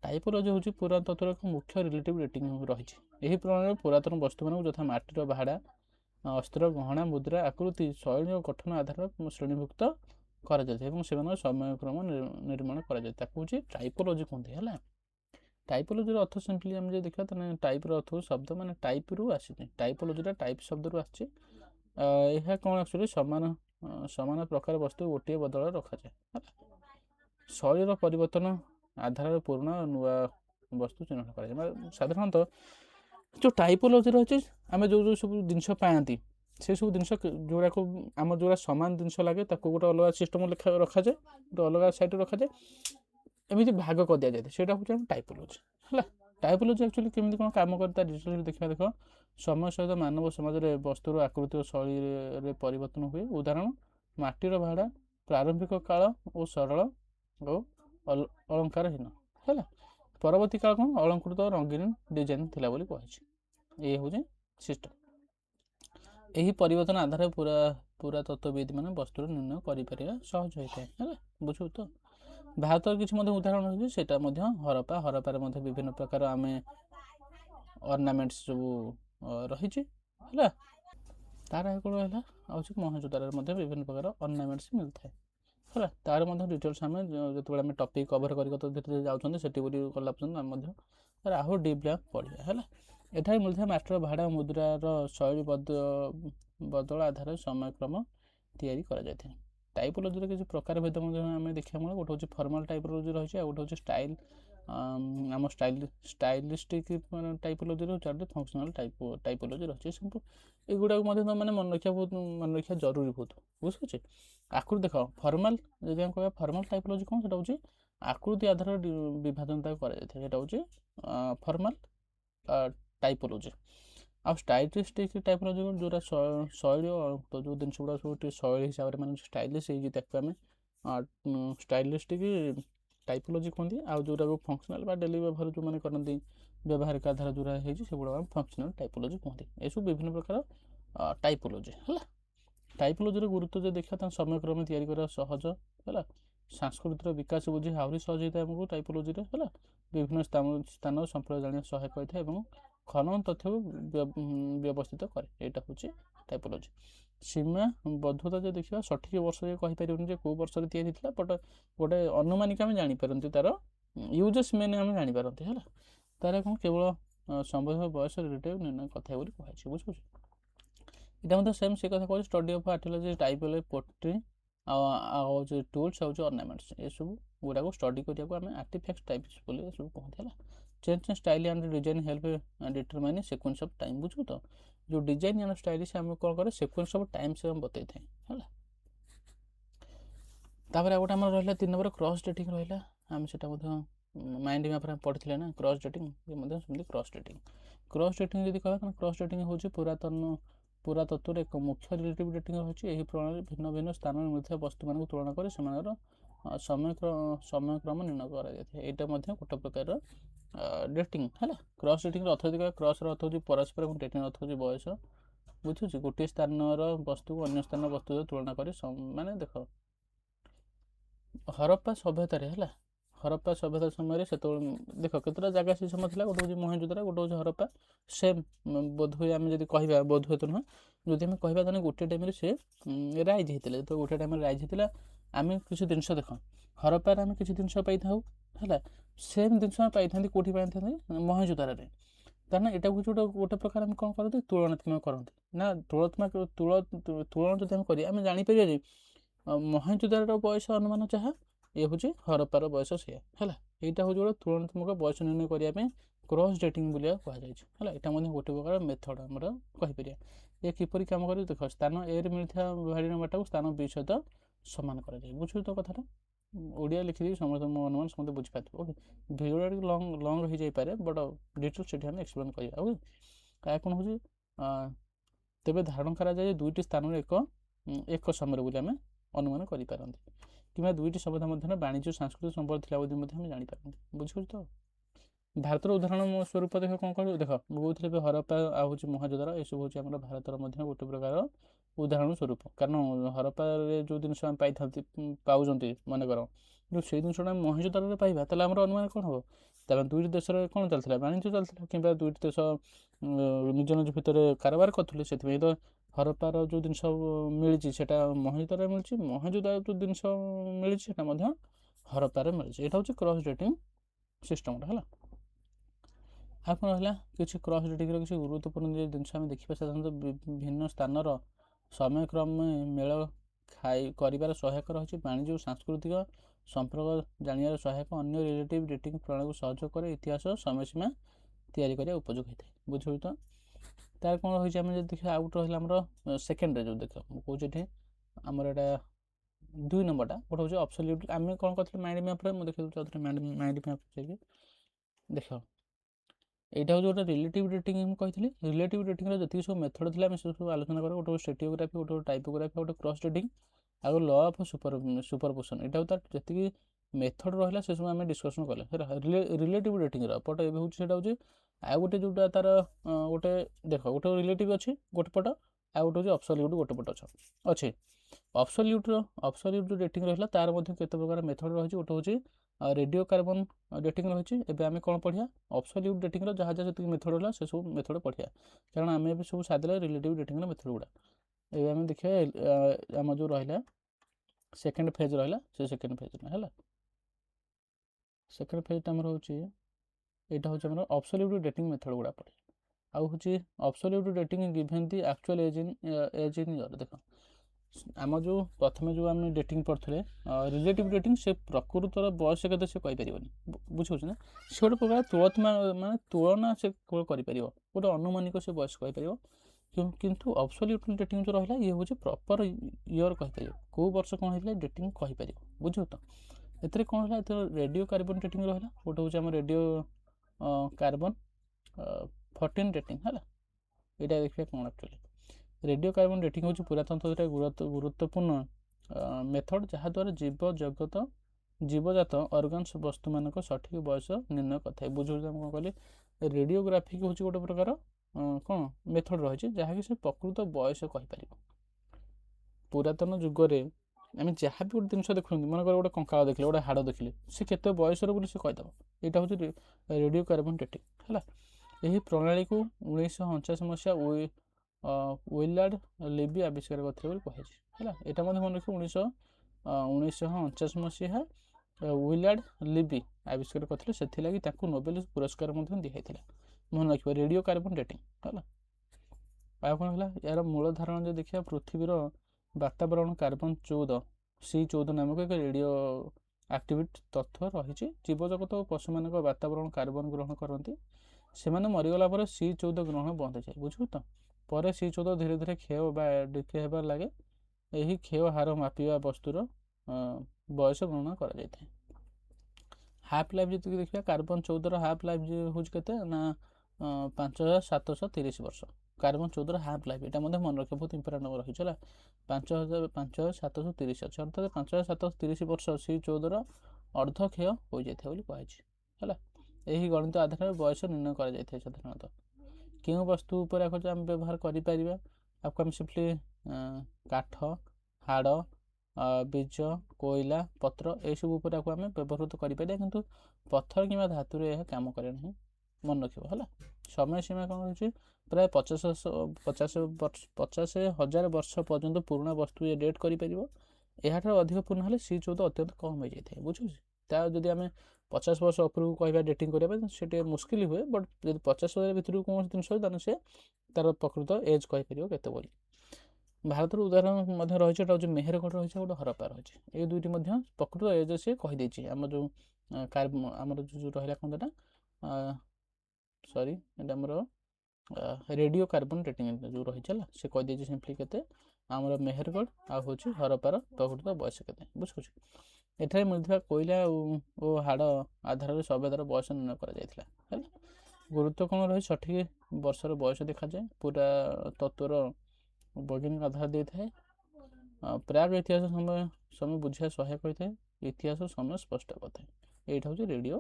ଟାଇପୋଲୋଜି ହେଉଛି ପୁରାତତ୍ତ୍ୱର ଏକ ମୁଖ୍ୟ ରିଲେଟିଭ୍ ରେଟିଂ ରହିଛି। ଏହି ପ୍ରଣାଳୀରେ ପୁରାତନ ବସ୍ତୁମାନଙ୍କୁ ଯଥା ମାଟିର ବାହାଡ଼ା, ଅସ୍ତ୍ର, ଗହଣା, ମୁଦ୍ରା, ଆକୃତି, ଶୈଳୀ ଓ ଗଠନ ଆଧାରରେ ଶ୍ରେଣୀଭୁକ୍ତ କରାଯାଇଥାଏ ଏବଂ ସେମାନଙ୍କ ସମୟକ୍ରମ ନିର୍ମାଣ କରାଯାଏ। ତାକୁ ହେଉଛି ଟାଇପୋଲୋଜି କୁହନ୍ତି ହେଲା। ଟାଇପୋଲୋଜିର ଅର୍ଥ ସିମ୍ପଲି ଆମେ ଯଦି ଦେଖିବା ତାହେଲେ ଟାଇପ୍ର ଅର୍ଥ ଶବ୍ଦ, ମାନେ ଟାଇପ୍ରୁ ଆସିଛି। ଟାଇପୋଲୋଜିଟା ଟାଇପ୍ ଶବ୍ଦରୁ ଆସିଛି। ଏହା କ'ଣ ଆକ୍ଚୁଆଲି ସମାନ ପ୍ରକାର ବସ୍ତୁ ଗୋଟିଏ ବଦଳରେ ରଖାଯାଏ ହେଲା। ଶୈଳୀର ପରିବର୍ତ୍ତନ ଆଧାରରେ ପୁରୁଣା ନୂଆ ବସ୍ତୁ ଚିହ୍ନଟ କରାଯାଏ। ସାଧାରଣତଃ ଯେଉଁ ଟାଇପୋଲୋଜି ରହିଛି, ଆମେ ଯେଉଁ ସବୁ ଜିନିଷ ପାଆନ୍ତି ସେସବୁ ଜିନିଷ ଯେଉଁଗୁଡ଼ାକୁ ଆମର ଯେଉଁଗୁଡ଼ା ସମାନ ଜିନିଷ ଲାଗେ ତାକୁ ଗୋଟେ ଅଲଗା ସିଷ୍ଟମ୍ ରଖାଯାଏ, ଗୋଟେ ଅଲଗା ସାଇଡ଼୍ରେ ରଖାଯାଏ, ଏମିତି ଭାଗ କରିଦିଆଯାଇଥାଏ। ସେଇଟା ହେଉଛି ଆମ ଟାଇପୋଲୋଜି ହେଲା। ଟାଇପୋଲୋଜି ଆକ୍ଚୁଆଲି କେମିତି କ'ଣ କାମ କରେ ତା ଡିଟେଲ୍ସ ଦେଖିବା। ଦେଖ, ସମୟ ସହିତ ମାନବ ସମାଜରେ ବସ୍ତୁର ଆକୃତି ଓ ଶୈଳୀରେ ପରିବର୍ତ୍ତନ ହୁଏ। ଉଦାହରଣ, ମାଟିର ବାହାଡ଼ା ପ୍ରାରମ୍ଭିକ କାଳ ଓ ସରଳ ଓ ଅଳଙ୍କାରହୀନ ହେଲା। ପରବର୍ତ୍ତୀ କାଳ କ'ଣ ଅଳଙ୍କୃତ ରଙ୍ଗୀନ ଡିଜାଇନ୍ ଥିଲା ବୋଲି କୁହାଯାଇଛି। ଏଇ ହେଉଛି ସିଷ୍ଟମ୍। ଏହି ପରିବର୍ତ୍ତନ ଆଧାରରେ ପୁରାତତ୍ତ୍ୱବିତ୍ ମାନେ ବସ୍ତୁର ନିର୍ଣ୍ଣୟ କରିପାରିବା ସହଜ ହୋଇଥାଏ ହେଲା। ବୁଝୁ ତ। ଭାରତର କିଛି ମଧ୍ୟ ଉଦାହରଣ ରହିଛି, ସେଇଟା ମଧ୍ୟ ହରପ୍ପାରେ ମଧ୍ୟ ବିଭିନ୍ନ ପ୍ରକାର ଆମେ ଅର୍ଣ୍ଣାମେଣ୍ଟସ୍ ସବୁ ରହିଛି ହେଲା। ତାର କ'ଣ ହେଲା ହେଉଛି ମହେଞ୍ଜୋଦାରୋରେ ମଧ୍ୟ ବିଭିନ୍ନ ପ୍ରକାର ଅର୍ଣ୍ଣାମେଣ୍ଟସ୍ ମିଳିଥାଏ ହେଲା। ତାର ମଧ୍ୟ ଡିଟେଲ୍ସ ଆମେ ଯେତେବେଳେ ଆମେ ଟପିକ୍ କଭର୍ କରିକି ଧୀରେ ଯାଉଛନ୍ତି ସେଠି ବୋଲି ଗଲା ପର୍ଯ୍ୟନ୍ତ ଆମେ ମଧ୍ୟ ତାର ଆହୁରି ଡିପ୍ଲି ଆମେ ପଢ଼ିବା ହେଲା। ଏଠାରେ ମିଳିଥିବା ମାଟିର ବାହାଡ଼ା ମୁଦ୍ରାର ଶୈଳୀ ବଦଳ ଆଧାରରେ ସମୟକ୍ରମ ତିଆରି କରାଯାଇଥାଏ। ଟାଇପୋଲୋଜିର କିଛି ପ୍ରକାର ଭେଦ ମଧ୍ୟ ଆମେ ଦେଖିବା ମିଳେ। ଗୋଟେ ହେଉଛି ଫର୍ମାଲ୍ ଟାଇପୋଲୋଜି ରହିଛି, ଆଉ ଗୋଟେ ହେଉଛି ଆମ ଷ୍ଟାଇଲିଷ୍ଟିକ୍ ଟାଇପୋଲୋଜି ରହିଛି, ଆଉ ଗୋଟେ ଫଙ୍କସନାଲ୍ ଟାଇପୋଲୋଜି ରହିଛି। ସବୁ ଏଗୁଡ଼ାକୁ ମଧ୍ୟ ମାନେ ମନେ ରଖିବା ଜରୁରୀ ବହୁତ। ବୁଝୁଛି। ଆକୃତି ଦେଖ, ଫର୍ମାଲ୍ ଯଦି ଆମେ କହିବା ଫର୍ମାଲ୍ ଟାଇପୋଲୋଜି କ'ଣ, ସେଟା ହେଉଛି ଆକୃତି ଆଧାରରେ ବିଭାଜନ ତାକୁ କରାଯାଇଥାଏ। ସେଇଟା ହେଉଛି ଫର୍ମାଲ୍ ଟାଇପୋଲୋଜି। ଆଉ ଷ୍ଟାଇଲିଷ୍ଟିକ୍ ଟାଇପୋଲୋଜି ଯେଉଁଟା ଶୈଳୀ ଯେଉଁ ଜିନିଷ ଗୁଡ଼ା ସବୁ ଟିକେ ଶୈଳୀ ହିସାବରେ ମାନେ ଷ୍ଟାଇଲିସ୍ ହେଇଛି ତାକୁ ଆମେ ଷ୍ଟାଇଲିଷ୍ଟିକ୍ ଟାଇପୋଲୋଜି କୁହନ୍ତି। ଆଉ ଯେଉଁଟାକୁ ଫଙ୍କସନାଲ୍ ବା ଡେଲି ବ୍ୟବହାର ଯେଉଁମାନେ କରନ୍ତି ବ୍ୟବହାରିକ ଆଧାର ଯେଉଁଟା ହେଇଛି ସେଗୁଡ଼ାକ ଆମେ ଫଙ୍କସନାଲ୍ ଟାଇପୋଲୋଜି କୁହନ୍ତି। ଏସବୁ ବିଭିନ୍ନ ପ୍ରକାର ଟାଇପୋଲୋଜି ହେଲା। ଟାଇପୋଲୋଜିର ଗୁରୁତ୍ୱ ଯଦି ଦେଖିବା ତାଙ୍କ ସମୟକ୍ରମେ ତିଆରି କରିବା ସହଜ ହେଲା। ସଂସ୍କୃତିର ବିକାଶ ବୁଝି ଆହୁରି ସହଜ ହେଇଥାଏ ଆମକୁ ଟାଇପୋଲୋଜିରେ ହେଲା। ବିଭିନ୍ନ ସ୍ଥାନ ସମ୍ପ୍ରଦାୟ ଜାଣିବା ସହାୟକ ହୋଇଥାଏ ଏବଂ ଖନନ ତଥ୍ୟକୁ ବ୍ୟବସ୍ଥିତ କରେ। ଏଇଟା ହେଉଛି ଟାଇପୋଲୋଜି। ସୀମାବଦ୍ଧତା ଯଦି ଦେଖିବା, ସଠିକ୍ ବର୍ଷ କହିପାରିବୁନି ଯେ କେଉଁ ବର୍ଷରେ ତିଆରି ହେଇଥିଲା, ବଟ୍ ଗୋଟେ ଅନୁମାନିକ ଆମେ ଜାଣିପାରନ୍ତି ତାର ୟୁଜେସ୍ ମେନ୍ ଆମେ ଜାଣିପାରନ୍ତି ହେଲା। ତାର କ'ଣ କେବଳ ସମ୍ଭବ ବୟସ ରିଲେଟିଭ୍ ନିର୍ଣ୍ଣୟ କଥା ବୋଲି କୁହାଯାଇଛି। ବୁଝୁଛି। ଏଇଟା ମଧ୍ୟ ସେମ୍ ସେ କଥା କହୁଛି ଷ୍ଟଡି ଅଫ୍ ଆର୍ଟିଓଲୋଜି ଟାଇପୋଲୋଜି ପୋଟ୍ରି ଆଉ ହେଉଛି ଟୁଲ୍ସ ହେଉଛି ଅର୍ଣ୍ଣାମେଣ୍ଟସ୍। ଏସବୁ ଗୁଡ଼ାକୁ ଷ୍ଟଡି କରିବାକୁ ଆମେ आर्टिफैक्ट्स टाइप्स बोली सब कहते हैं। Change in style and design help determine sequence of time बुझु तो जो डिजाइन एंड स्टाइल से हम कौन करे सीक्वेंस ऑफ टाइम से हम बतई थे है। तापर गोटे आम रहा 3 नंबर क्रॉस डेटिंग रहा आम से माइंड मैप पढ़ी ना क्रॉस डेटिंग ये क्रॉस डेटिंग जब कह क्रॉस डेटिंग हूँ पुरातत्व एक मुख्य रिलेटिव डेटिंग रही प्रणाली भिन्न भिन्न स्थान में मिलता वस्तु मान तुलना कर समयक्रम निर्णय कराए यहाँ गोटे प्रकार डेटिंग है। क्रॉस डेटिंग अर्थ यदि क्रॉस अर्थ हूँ परस्पर और डेटिंग अर्थ हूँ बयस बुझुची गोटे स्थान वस्तु को अन्य स्थान वस्तु तुलना कर माने देख हरप्पा सभ्यतार है हरप्पा सभ्यता समय से देख केतटा जगह से समय था गोटे हूँ मोहेंजोदारो गोटे हूँ हरप्पा सेम बोधहुए आम जब कह बोधहुए तो नुह जदि आम कह गोटे टाइम से राइज होते तो गोटे टाइम राइज होता आम किसी जिनस देख हरप्पार आम किसी जिनस पाई है सेम जिनस पाई था कौटी पाई मोहेंजोदारो ताना यहाँ हूँ गोटे प्रकार आम कौन करते तुलनात्मक करते ना तुलना जब आम जापर मोहेंजोदारो बयस अनुमान चाह ये हूँ हरप्पार बयस सी है यहाँ हूँ गोटे तुलनात्मक बयस निर्णय करने क्रॉस डेटिंग बोलिया कहुए है। यहाँ गोटे प्रकार मेथड आम कहीपर ये किपर कम कर देख स्थान ए मिलता भाड़ी बाटा को स्थान बी सहित सामान कर बुझु तो कथा ओडिया लिखिदी समस्त मो अनुमान समस्त बुझीपारे ओके भिडियो लंग लंग रही जापे बट डिटेल्स से एक्सप्लेन करवा ओके कौन हूँ तेरे धारण कराए दुईट स्थान एक समय बोली आम अनुमान करें कि दुईट सभ्यता मध्य वाणिज्य सांस्कृतिक संपर्क थी बोली जापर बुझे तो भारतर उदाहरण स्वरूप देख कौन कह देख कहते हरप्पा हूँ मोहेंजोदारो ये सब हूँ आम भारतर गोटे प्रकार उदाहरण स्वरूप कारण हरप्पार जो जिन पाई पाँच मनकर जो से जिनसा मोहेंजोदारो पाइबा तेल आम अनुमान कौन हम तेज दुईट देश कौन चलता वाणिज्य चलता कि दुईट देश निज निज भितर कारबार करुले से तो हरप्पार जो जिन मिली से मोहेंजोदारो मिली मोहेंजोदारो जो जिन मिली से हरप्पार मिली यहाँ हूँ क्रॉस डेटिंग सिस्टम है। आ कौन रहा किसी क्रॉस डेटिंग किसी गुरुत्वपूर्ण जिनस आम देखा साधारणतः भिन्न स्थान समयक्रम मेल खाई कर सहायक रही वाणिज्य और सांस्कृतिक संपर्क जानवर सहायक अन्य रिलेटिव डेटिंग प्रणाली को सहयोग करे इतिहास समयसीमा तैयारी करने उपयोग होता है बुझे तो तार कौन रही है देखिए आउट रहा आमर सेकेंड जो देख कहे आमर एटा 2 नंबरटा गोटे हूँ अब्सोल्यूट आम कौन करते माइंड मैप देखिए माइंड मैप चाहिए देख यहाँ हूँ गोटे रिलेटिव डेटिंग कही रिलेटिव डेटिंग जी सब मेथड थी सब आलोचना करें गोटे स्टेटियोग्राफी गोटे टाइपोग्राफी गोटे क्रॉस डेटिंग आगे लॉ ऑफ सुपरपोजिशन यहाँ तार जी मेथड रहा से सब आम डिस्कसन कले रिलेटिव डेटिंग पट ए हूँ आउ गोटे जोटा तार गोटे देख गोटे रिलेटिव अच्छी गोटे पट आउ गोटे हूँ अब्सोल्यूट गोटे पट अच्छे अब्सोल्यूट जो डेटिंग रहा तार केते प्रकार मेथड रही गोटे हूँ रेडियो कार्बन डेटिंग रही है आम कौन पढ़िया अब्सोल्यूट डेटिंग जहाँ जहाँ जी मेथड रहा से सब मेथड पढ़िया कारण आम भी सब सादे रिलेटिव डेटिंग मेथड गुड़ा ये आम देखिए आम जो रहा सेकेंड फेज रहा से सेकेंड फेज है सेकेंड फेज आम हूँ यहाँ हूँ आम अब्सोल्यूट डेटिंग मेथड गुड़ा पढ़े आउ हूँ absolute dating given the actual age in year देख आम जो प्रथम जो आम डेटिंग पढ़ुले रिलेटिव डेटिंग से प्रकृतर बयस के कहीपर बुझे ना से गोटे प्रकार तुलनात्मक माने तुलना से कर गोटे अनुमानिक से बयस कहीपर किंतु अब्सोल्यूट डेटिंग जो रहा ये हूँ प्रॉपर ईयर कहीपर कौ वर्ष कौन होता है डेटिंग कहीपर बुझे तो ये कौन है रेडियो कार्बन डेटिंग रहा गोटे हूँ आम रेडियो कार्बन 14 डेटिंग है यहाँ देखिए कौन एक्चुअली रेडियो कार्बन डेटिंग हूँ पुरातन गुरुत्वपूर्ण मेथड जहाँद्वारा जीवजात अर्गान्स वस्तु मान सठिक बयस निर्णय करता है बुझे कौन कहले रेडियोग्राफी हूँ गोटे प्रकार कौन मेथड रही जहाँकि से प्रकृत बयस कहीपर पुरातन जुगरे आम जहाँ भी गोटे जिन देखुं मनकर गोटे कंकाल देखले गोटे हाड़ देखले से केते बयसर बोली से कहीदेव यहाँ हूँ रेडियो कार्बन डेटिंग है। यही प्रणाली को 1949 मसीहा विलियर्ड लिबी आविष्कार करते कहुए है यहाँ मन रखिए 1949 मसीहा विलियर्ड लिबी आविष्कार करते से नोबेल पुरस्कार दिखाई मन रखिए रेडियो कार्बन डेटिंग है आ कौन है यार मूल धारणा जो देखिए पृथ्वीर वातावरण कार्बन 14 C14 नामक एक रेडियो ଆକ୍ଟିଭିଟି ତଥ୍ୟ ରହିଛି। ଜୀବଜଗତ ଓ ପଶୁମାନଙ୍କ ବାତାବରଣ କାର୍ବନ ଗ୍ରହଣ କରନ୍ତି। ସେମାନେ ମରିଗଲା ପରେ C14 ଗ୍ରହଣ ବନ୍ଦ ହେଇଯାଏ। ବୁଝିବୁ ତ? ପରେ C14 ଧୀରେ ଧୀରେ କ୍ଷୟ ବା ଡିକେ ହେବାରେ ଲାଗେ। ଏହି କ୍ଷୟ ହାର ମାପିବା ବସ୍ତୁର ବୟସ ଗଣନା କରାଯାଇଥାଏ। ହାଫ୍ ଲାଇଫ୍ ଯେତିକି ଦେଖିବା କାର୍ବନ 14ର ହାଫ୍ ଲାଇଫ୍ ହେଉଛି କେତେ ନା 5730 ବର୍ଷ। କାର୍ବନ 14ର ହାଫ୍ ଲାଇଫ୍ ଏଇଟା ମଧ୍ୟ ମନେ ରଖିବା ବହୁତ ଇମ୍ପୋର୍ଟାଣ୍ଟ ରହିଛି ହେଲା। 5730 ଅଛି ଅର୍ଥାତ୍ 5730 ବର୍ଷ C14ର ଅର୍ଦ୍ଧକ୍ଷୟ ହୋଇଯାଇଥାଏ ବୋଲି କୁହାଯାଇଛି ହେଲା। ଏହି ଗଣିତ ଆଧାରରେ ବୟସ ନିର୍ଣ୍ଣୟ କରାଯାଇଥାଏ ସାଧାରଣତଃ। କେଉଁ ବସ୍ତୁ ଉପରେ ଆକୁ ଆମେ ବ୍ୟବହାର କରିପାରିବା? ଆକୁ ଆମେ ସିମ୍ପଲି କାଠ, ହାଡ଼, ବୀଜ, କୋଇଲା, ପତ୍ର ଏସବୁ ଉପରେ ଆକୁ ଆମେ ବ୍ୟବହୃତ କରିପାରିବା, କିନ୍ତୁ ପଥର କିମ୍ବା ଧାତୁରେ ଏହା କାମ କରେ ନାହିଁ, ମନେ ରଖିବ ହେଲା। ସମୟ ସୀମା କ'ଣ ହେଉଛି? ପ୍ରାୟ 50,000 ବର୍ଷ ପର୍ଯ୍ୟନ୍ତ ପୁରୁଣା ବସ୍ତୁ ଏ ଡେଟ୍ କରିପାରିବ। ଏହାଠାରୁ ଅଧିକ ପୁରୁଣା ହେଲେ C14 ଅତ୍ୟନ୍ତ କମ୍ ହୋଇଯାଇଥାଏ। ବୁଝୁଛି? ତା ଯଦି ଆମେ 50 ବର୍ଷ ଉପରକୁ କହିବା ଡେଟିଂ କରିବା ପାଇଁ ସେ ଟିକେ ମୁସ୍କିଲ ହୁଏ, ବଟ୍ ଯଦି 50,000 ଭିତରକୁ କୌଣସି ଜିନିଷ ହୁଏ ତାହେଲେ ସେ ତାର ପ୍ରକୃତ ଏଜ୍ କହିପାରିବ କେତେ ବୋଲି। ଭାରତର ଉଦାହରଣ ମଧ୍ୟ ରହିଛି, ଏଇଟା ହେଉଛି ମେହେରଗଡ଼ ରହିଛି, ଗୋଟେ ହରପ୍ପା ରହିଛି। ଏଇ ଦୁଇଟି ମଧ୍ୟ ପ୍ରକୃତ ଏଜ୍ ସେ କହିଦେଇଛି। ଆମର ଯେଉଁ ଆମର ଯେଉଁ ରହିଲା କ'ଣ ଏଇଟା ଏଇଟା ଆମର ରେଡ଼ିଓ କାର୍ବନ ଡେଟିଂ ଯେଉଁ ରହିଛି ହେଲା, ସେ କହିଦେଇଛି ସିମ୍ପଲି କେତେ ଆମର ମେହେରଗଡ଼ ଆଉ ହେଉଛି ହରପ୍ପାର ପ୍ରକୃତ ବୟସ କେତେ। ବୁଝୁଛି? ଏଠାରେ ମିଳୁଥିବା କୋଇଲା ଓ ହାଡ଼ ଆଧାରରେ ସଭ୍ୟତାର ବୟସ ନିର୍ଣ୍ଣୟ କରାଯାଇଥିଲା ହେଲା। ଗୁରୁତ୍ୱ କ'ଣ ରହିଛି? ସଠିକ୍ ବର୍ଷର ବୟସ ଦେଖାଯାଏ। ପୁରା ତତ୍ତ୍ୱର ବୈଜ୍ଞାନିକ ଆଧାର ଦେଇଥାଏ। ପ୍ରାଗ ଇତିହାସ ସମୟ ବୁଝିବା ସହାୟକ ହୋଇଥାଏ। ଇତିହାସ ସମୟ ସ୍ପଷ୍ଟ କରିଥାଏ। ଏଇଟା ହେଉଛି ରେଡ଼ିଓ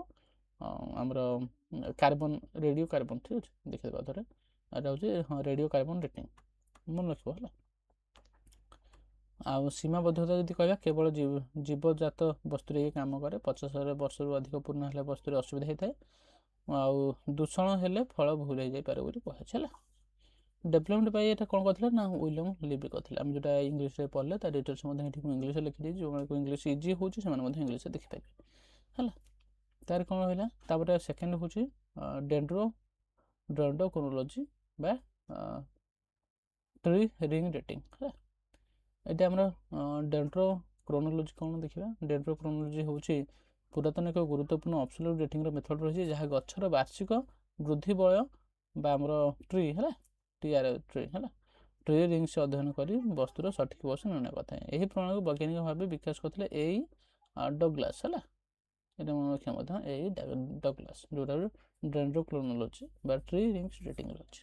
ଆମର ରେଡ଼ିଓ କାର୍ବନ। ଠିକ୍ ଅଛି, ଦେଖିଦେବା ଥରେ। ଏଇଟା ହେଉଛି ରେଡ଼ିଓ କାର୍ବନ ଡେଟିଂ, ମନେ ରଖିବ ହେଲା। ଆଉ ସୀମାବଦ୍ଧତା ଯଦି କହିବା, କେବଳ ଜୀବଜାତ ବସ୍ତୁରେ ଇଏ କାମ କରେ। 50,000 ବର୍ଷରୁ ଅଧିକ ପୁରୁଣା ହେଲେ ବସ୍ତୁରେ ଅସୁବିଧା ହେଇଥାଏ। ଆଉ ଦୂଷଣ ହେଲେ ଫଳ ଭୁଲ ହେଇଯାଇପାରେ ବୋଲି କୁହାଯାଇଛି ହେଲା। ଡେଭଲପମେଣ୍ଟ ପାଇଁ ଏଇଟା କ'ଣ କରିଥିଲା ନା ୱିଲିୟମ୍ ଲିବି କରିଥିଲା। ଆମେ ଯେଉଁଟା ଇଂଲିଶରେ ପଢ଼ିଲେ ତା ଡିଟେଲ୍ସ ମଧ୍ୟ ଏଠି ମୁଁ ଇଂଲିଶରେ ଲେଖିଦେଇଛି। ଯେଉଁମାନଙ୍କୁ ଇଂଲିଶ ଇଜି ହେଉଛି ସେମାନେ ମଧ୍ୟ ଇଂଲିଶରେ ଦେଖିପାରିବେ ହେଲା। ତାର କ'ଣ ରହିଲା? ତାପରେ ସେକେଣ୍ଡ ହେଉଛି ଡେଣ୍ଡ୍ରୋକ୍ରୋନୋଲୋଜି ବା ଟ୍ରି ରିଙ୍ଗ ଡେଟିଂ ହେଲା। ଏଇଟା ଆମର ଡେଣ୍ଡ୍ରୋକ୍ରୋନୋଲୋଜି କ'ଣ ଦେଖିବା। ଡେଣ୍ଡ୍ରୋକ୍ରୋନୋଲୋଜି ହେଉଛି ପୁରାତନ ଏକ ଗୁରୁତ୍ୱପୂର୍ଣ୍ଣ ଅବସଲ୍ୟୁଟ୍ ଡେଟିଂର ମେଥଡ଼ ରହିଛି, ଯାହା ଗଛର ବାର୍ଷିକ ବୃଦ୍ଧି ବୟ ବା ଆମର ଟ୍ରି ହେଲା ଟ୍ରି ହେଲା ଟ୍ରି ରିଙ୍ଗସ୍ ଅଧ୍ୟୟନ କରି ବସ୍ତୁର ସଠିକ୍ ବୟସ ନିର୍ଣ୍ଣୟ କରିଥାଏ। ଏହି ପ୍ରଣାଳୀକୁ ବୈଜ୍ଞାନିକ ଭାବେ ବିକାଶ କରିଥିଲେ ଏଇ ଡଗ୍ଲାସ୍ ହେଲା। ଏଇଟା ମନେ ରଖିବା ମଧ୍ୟ ଏଇ ଡଗ୍ଲାସ୍, ଯେଉଁଟା ଡେଣ୍ଡ୍ରୋକ୍ରୋନୋଲୋଜି ବା ଟ୍ରି ରିଙ୍ଗସ୍ ଡେଟିଂରେ ଅଛି।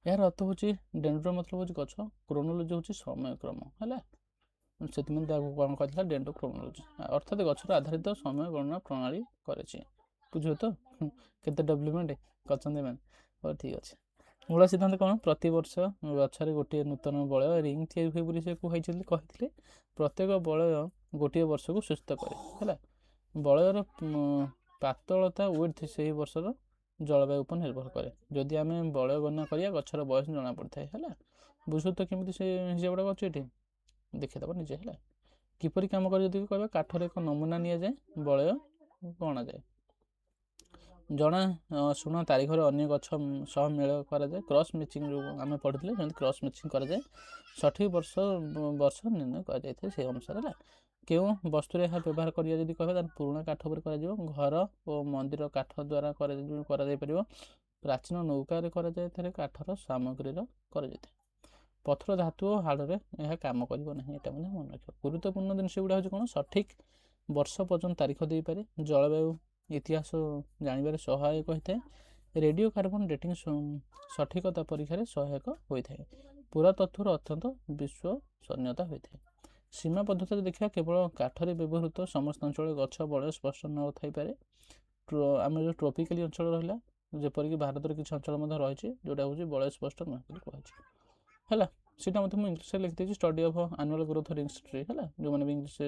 ଏହାର ଅର୍ଥ ହେଉଛି ଡେଣ୍ଡ୍ରୋ ମତଲବ ହେଉଛି ଗଛ, କ୍ରୋନୋଲୋଜି ହେଉଛି ସମୟକ୍ରମ ହେଲା। ସେଥିପାଇଁ ତାକୁ କ'ଣ କରିଥିଲା? ଡେଣ୍ଡ୍ରୋକ୍ରୋନୋଲୋଜି ଅର୍ଥାତ୍ ଗଛର ଆଧାରିତ ସମୟ ଗଣନା ପ୍ରଣାଳୀ କରିଛି। ବୁଝିବ ତ କେତେ ଡେଭଲପମେଣ୍ଟ କରିଛନ୍ତି ଏମାନେ। ହଉ ଠିକ୍ ଅଛି। ମୂଳ ସିଦ୍ଧାନ୍ତ କ'ଣ? ପ୍ରତିବର୍ଷ ଗଛରେ ଗୋଟିଏ ନୂତନ ବଳୟ ରିଙ୍ଗ ତିଆରି ହୁଏ ବୋଲି ସେ କହିଥିଲେ। ପ୍ରତ୍ୟେକ ବଳୟ ଗୋଟିଏ ବର୍ଷକୁ ସୁସ୍ଥ କରେ ହେଲା। ବଳୟର ପାତଳତା ୱିଡ୍ଥ ସେହି ବର୍ଷର ଜଳବାୟୁ ଉପରେ ନିର୍ଭର କରେ। ଯଦି ଆମେ ବଳୟ ଗଣନା କରିବା ଗଛର ବୟସ ଜଣାପଡ଼ିଥାଏ ହେଲା। ବୁଝୁ ତ କେମିତି ସେ ହିସାବଟା କରୁଛି ଏଠି, ଦେଖିଦେବ ନିଜେ ହେଲା। କିପରି କାମ କରେ ଯଦି କହିବା? କାଠରେ ଏକ ନମୁନା ନିଆଯାଏ, ବଳୟ ଗଣାଯାଏ। ଶୁଣ ତାରିଖରେ ଅନ୍ୟ ଗଛ ସହ ମେଳ କରାଯାଏ। କ୍ରସ୍ ମ୍ୟାଚିଂ ଯେଉଁ ଆମେ ପଢ଼ିଥିଲେ ସେମିତି କ୍ରସ୍ ମ୍ୟାଚିଂ କରାଯାଏ। ସଠିକ୍ ବର୍ଷ ନିର୍ଣ୍ଣୟ କରାଯାଇଥାଏ ସେହି ଅନୁସାରେ ହେଲା। କେଉଁ ବସ୍ତୁରେ ଏହା ବ୍ୟବହାର କରିବା ଯଦି କହିବା, ତାହେଲେ ପୁରୁଣା କାଠ ଉପରେ କରାଯିବ। ଘର ଓ ମନ୍ଦିର କାଠ ଦ୍ୱାରା କରାଯାଇପାରିବ। ପ୍ରାଚୀନ ନୌକାରେ କରାଯାଇଥାଏ। କାଠର ସାମଗ୍ରୀର କରାଯାଇଥାଏ। ପଥର, ଧାତୁ ଓ ହାଡ଼ରେ ଏହା କାମ କରିବ ନାହିଁ, ଏଇଟା ମଧ୍ୟ ମନେ ରଖିବ। ଗୁରୁତ୍ୱପୂର୍ଣ୍ଣ ଜିନିଷ ଗୁଡ଼ା ହେଉଛି କ'ଣ? ସଠିକ୍ ବର୍ଷ ପର୍ଯ୍ୟନ୍ତ ତାରିଖ ଦେଇପାରେ। ଜଳବାୟୁ ଇତିହାସ ଜାଣିବାରେ ସହାୟକ ହୋଇଥାଏ। ରେଡ଼ିଓ କାର୍ବନ ଡେଟିଂ ସଠିକତା ପରୀକ୍ଷାରେ ସହାୟକ ହୋଇଥାଏ। ପୁରାତତ୍ତ୍ୱର ଅତ୍ୟନ୍ତ ବିଶ୍ୱସନୀୟତା ହୋଇଥାଏ। ସୀମାବଦ୍ଧତା ଦେଖିବା, କେବଳ କାଠରେ ବ୍ୟବହୃତ ସମସ୍ତ ଅଞ୍ଚଳରେ ଗଛ ବଳୟ ସ୍ପଷ୍ଟ ନ ଥାଇପାରେ। ଆମର ଯେଉଁ ଟ୍ରପିକାଲି ଅଞ୍ଚଳ ରହିଲା, ଯେପରିକି ଭାରତର କିଛି ଅଞ୍ଚଳ ମଧ୍ୟ ରହିଛି ଯେଉଁଟା ହେଉଛି ବଳୟ ସ୍ପଷ୍ଟ ନୁହେଁ ବୋଲି କୁହାଯାଇଛି ହେଲା। ସେଇଟା ମଧ୍ୟ ମୁଁ ଇଂଲିଶରେ ଲେଖିଦେଇଛି, study of annual growth rings tree ହେଲା। ଯେଉଁମାନେ ବି ଇଂଲିଶ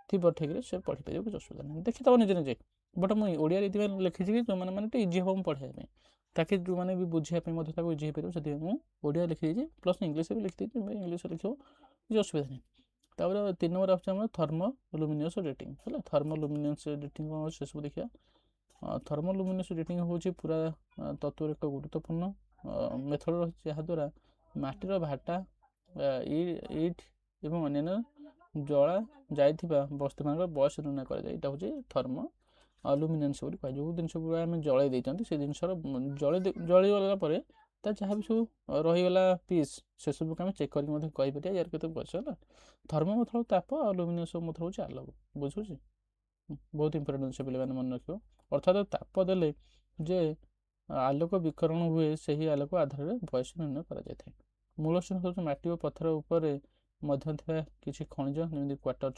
ଥିବ ଠିକ୍ରେ ସେ ପଢ଼ିପାରିବ, କିଛି ଅସୁବିଧା ନାହିଁ, ଦେଖିଦେବ ନିଜେ। ବଟ୍ ମୁଁ ଓଡ଼ିଆରେ ଏଥିପାଇଁ ଲେଖିଛି କି ଯେଉଁମାନେ ଟିକେ ଇଜି ହେବ ମୁଁ ପଢ଼ିବା ପାଇଁ, ତାକେ ଯେଉଁମାନେ ବି ବୁଝିବା ପାଇଁ ମଧ୍ୟ ତାକୁ ଇଜି ହେଇପାରିବ, ସେଥିପାଇଁ ମୁଁ ଓଡ଼ିଆ ଲେଖିଦେଇଛି। ପ୍ଲସ୍ ଇଂଲିଶରେ ବି ଲେଖିଦେଇଛି, ଇଂଲିଶରେ ଲେଖିବ, କିଛି ଅସୁବିଧା ନାହିଁ। ତାପରେ 3 ନମ୍ବର ଆସୁଛି ଆମର ଥର୍ମୋଲୁମିନିୟସ୍ ଡେଟିଂ ହେଲା। ଥର୍ମୋଲୁମିନିୟସ୍ ଡେଟିଂ କ'ଣ ଅଛି ସେସବୁ ଦେଖିବା। ଥର୍ମୋଲୁମିନିୟସ୍ ଡେଟିଂ ହେଉଛି ପୁରା ତତ୍ତ୍ୱର ଏକ ଗୁରୁତ୍ୱପୂର୍ଣ୍ଣ ମେଥଡ଼ ରହିଛି, ଯାହାଦ୍ୱାରା ମାଟିର ଭାଟା, ଇଟ୍ ଏବଂ ଅନ୍ୟାନ୍ୟ ଜଳା ଯାଇଥିବା ବସ୍ତୁମାନଙ୍କର ବୟସ ନିର୍ଣ୍ଣୟ କରାଯାଏ। ଏଇଟା ହେଉଛି ଥର୍ମୋ ଲୁମିନେନ୍ସ ବୋଲି କୁହାଯାଏ। ଯେଉଁ ଜିନିଷ ଗୁଡ଼ା ଆମେ ଜଳେଇ ଦେଇଛନ୍ତି ସେ ଜିନିଷର ଜଳିଗଲା ପରେ ତା ଯାହା ବି ସବୁ ରହିଗଲା ପିସ୍ ସେସବୁକୁ ଆମେ ଚେକ୍ କରିକି ମଧ୍ୟ କହିପାରିବା ୟାର କେତେ ବୟସ ହେଲା। ଥର୍ମୋ ମତଲବ ତାପ ଆଉ ଲୁମିନେନ୍ସ ମତଲବ ହେଉଛି ଆଲୋକ। ବୁଝୁଛି? ବହୁତ ଇମ୍ପୋର୍ଟାଣ୍ଟ ଜିନିଷ ପିଲାମାନେ ମନେ ରଖିବ। ଅର୍ଥାତ୍ ତାପ ଦେଲେ ଯେ ଆଲୋକ ବିକରଣ ହୁଏ ସେହି ଆଲୋକ ଆଧାରରେ ବୟସ ନିର୍ଣ୍ଣୟ କରାଯାଇଥାଏ। ମୂଳ ସ୍ରୋତ ହେଉଛି ମାଟି ଓ ପଥର ଉପରେ ମଧ୍ୟ ଥିବା କିଛି ଖଣିଜ ଯେମିତି କ୍ୱାର୍ଟଜ,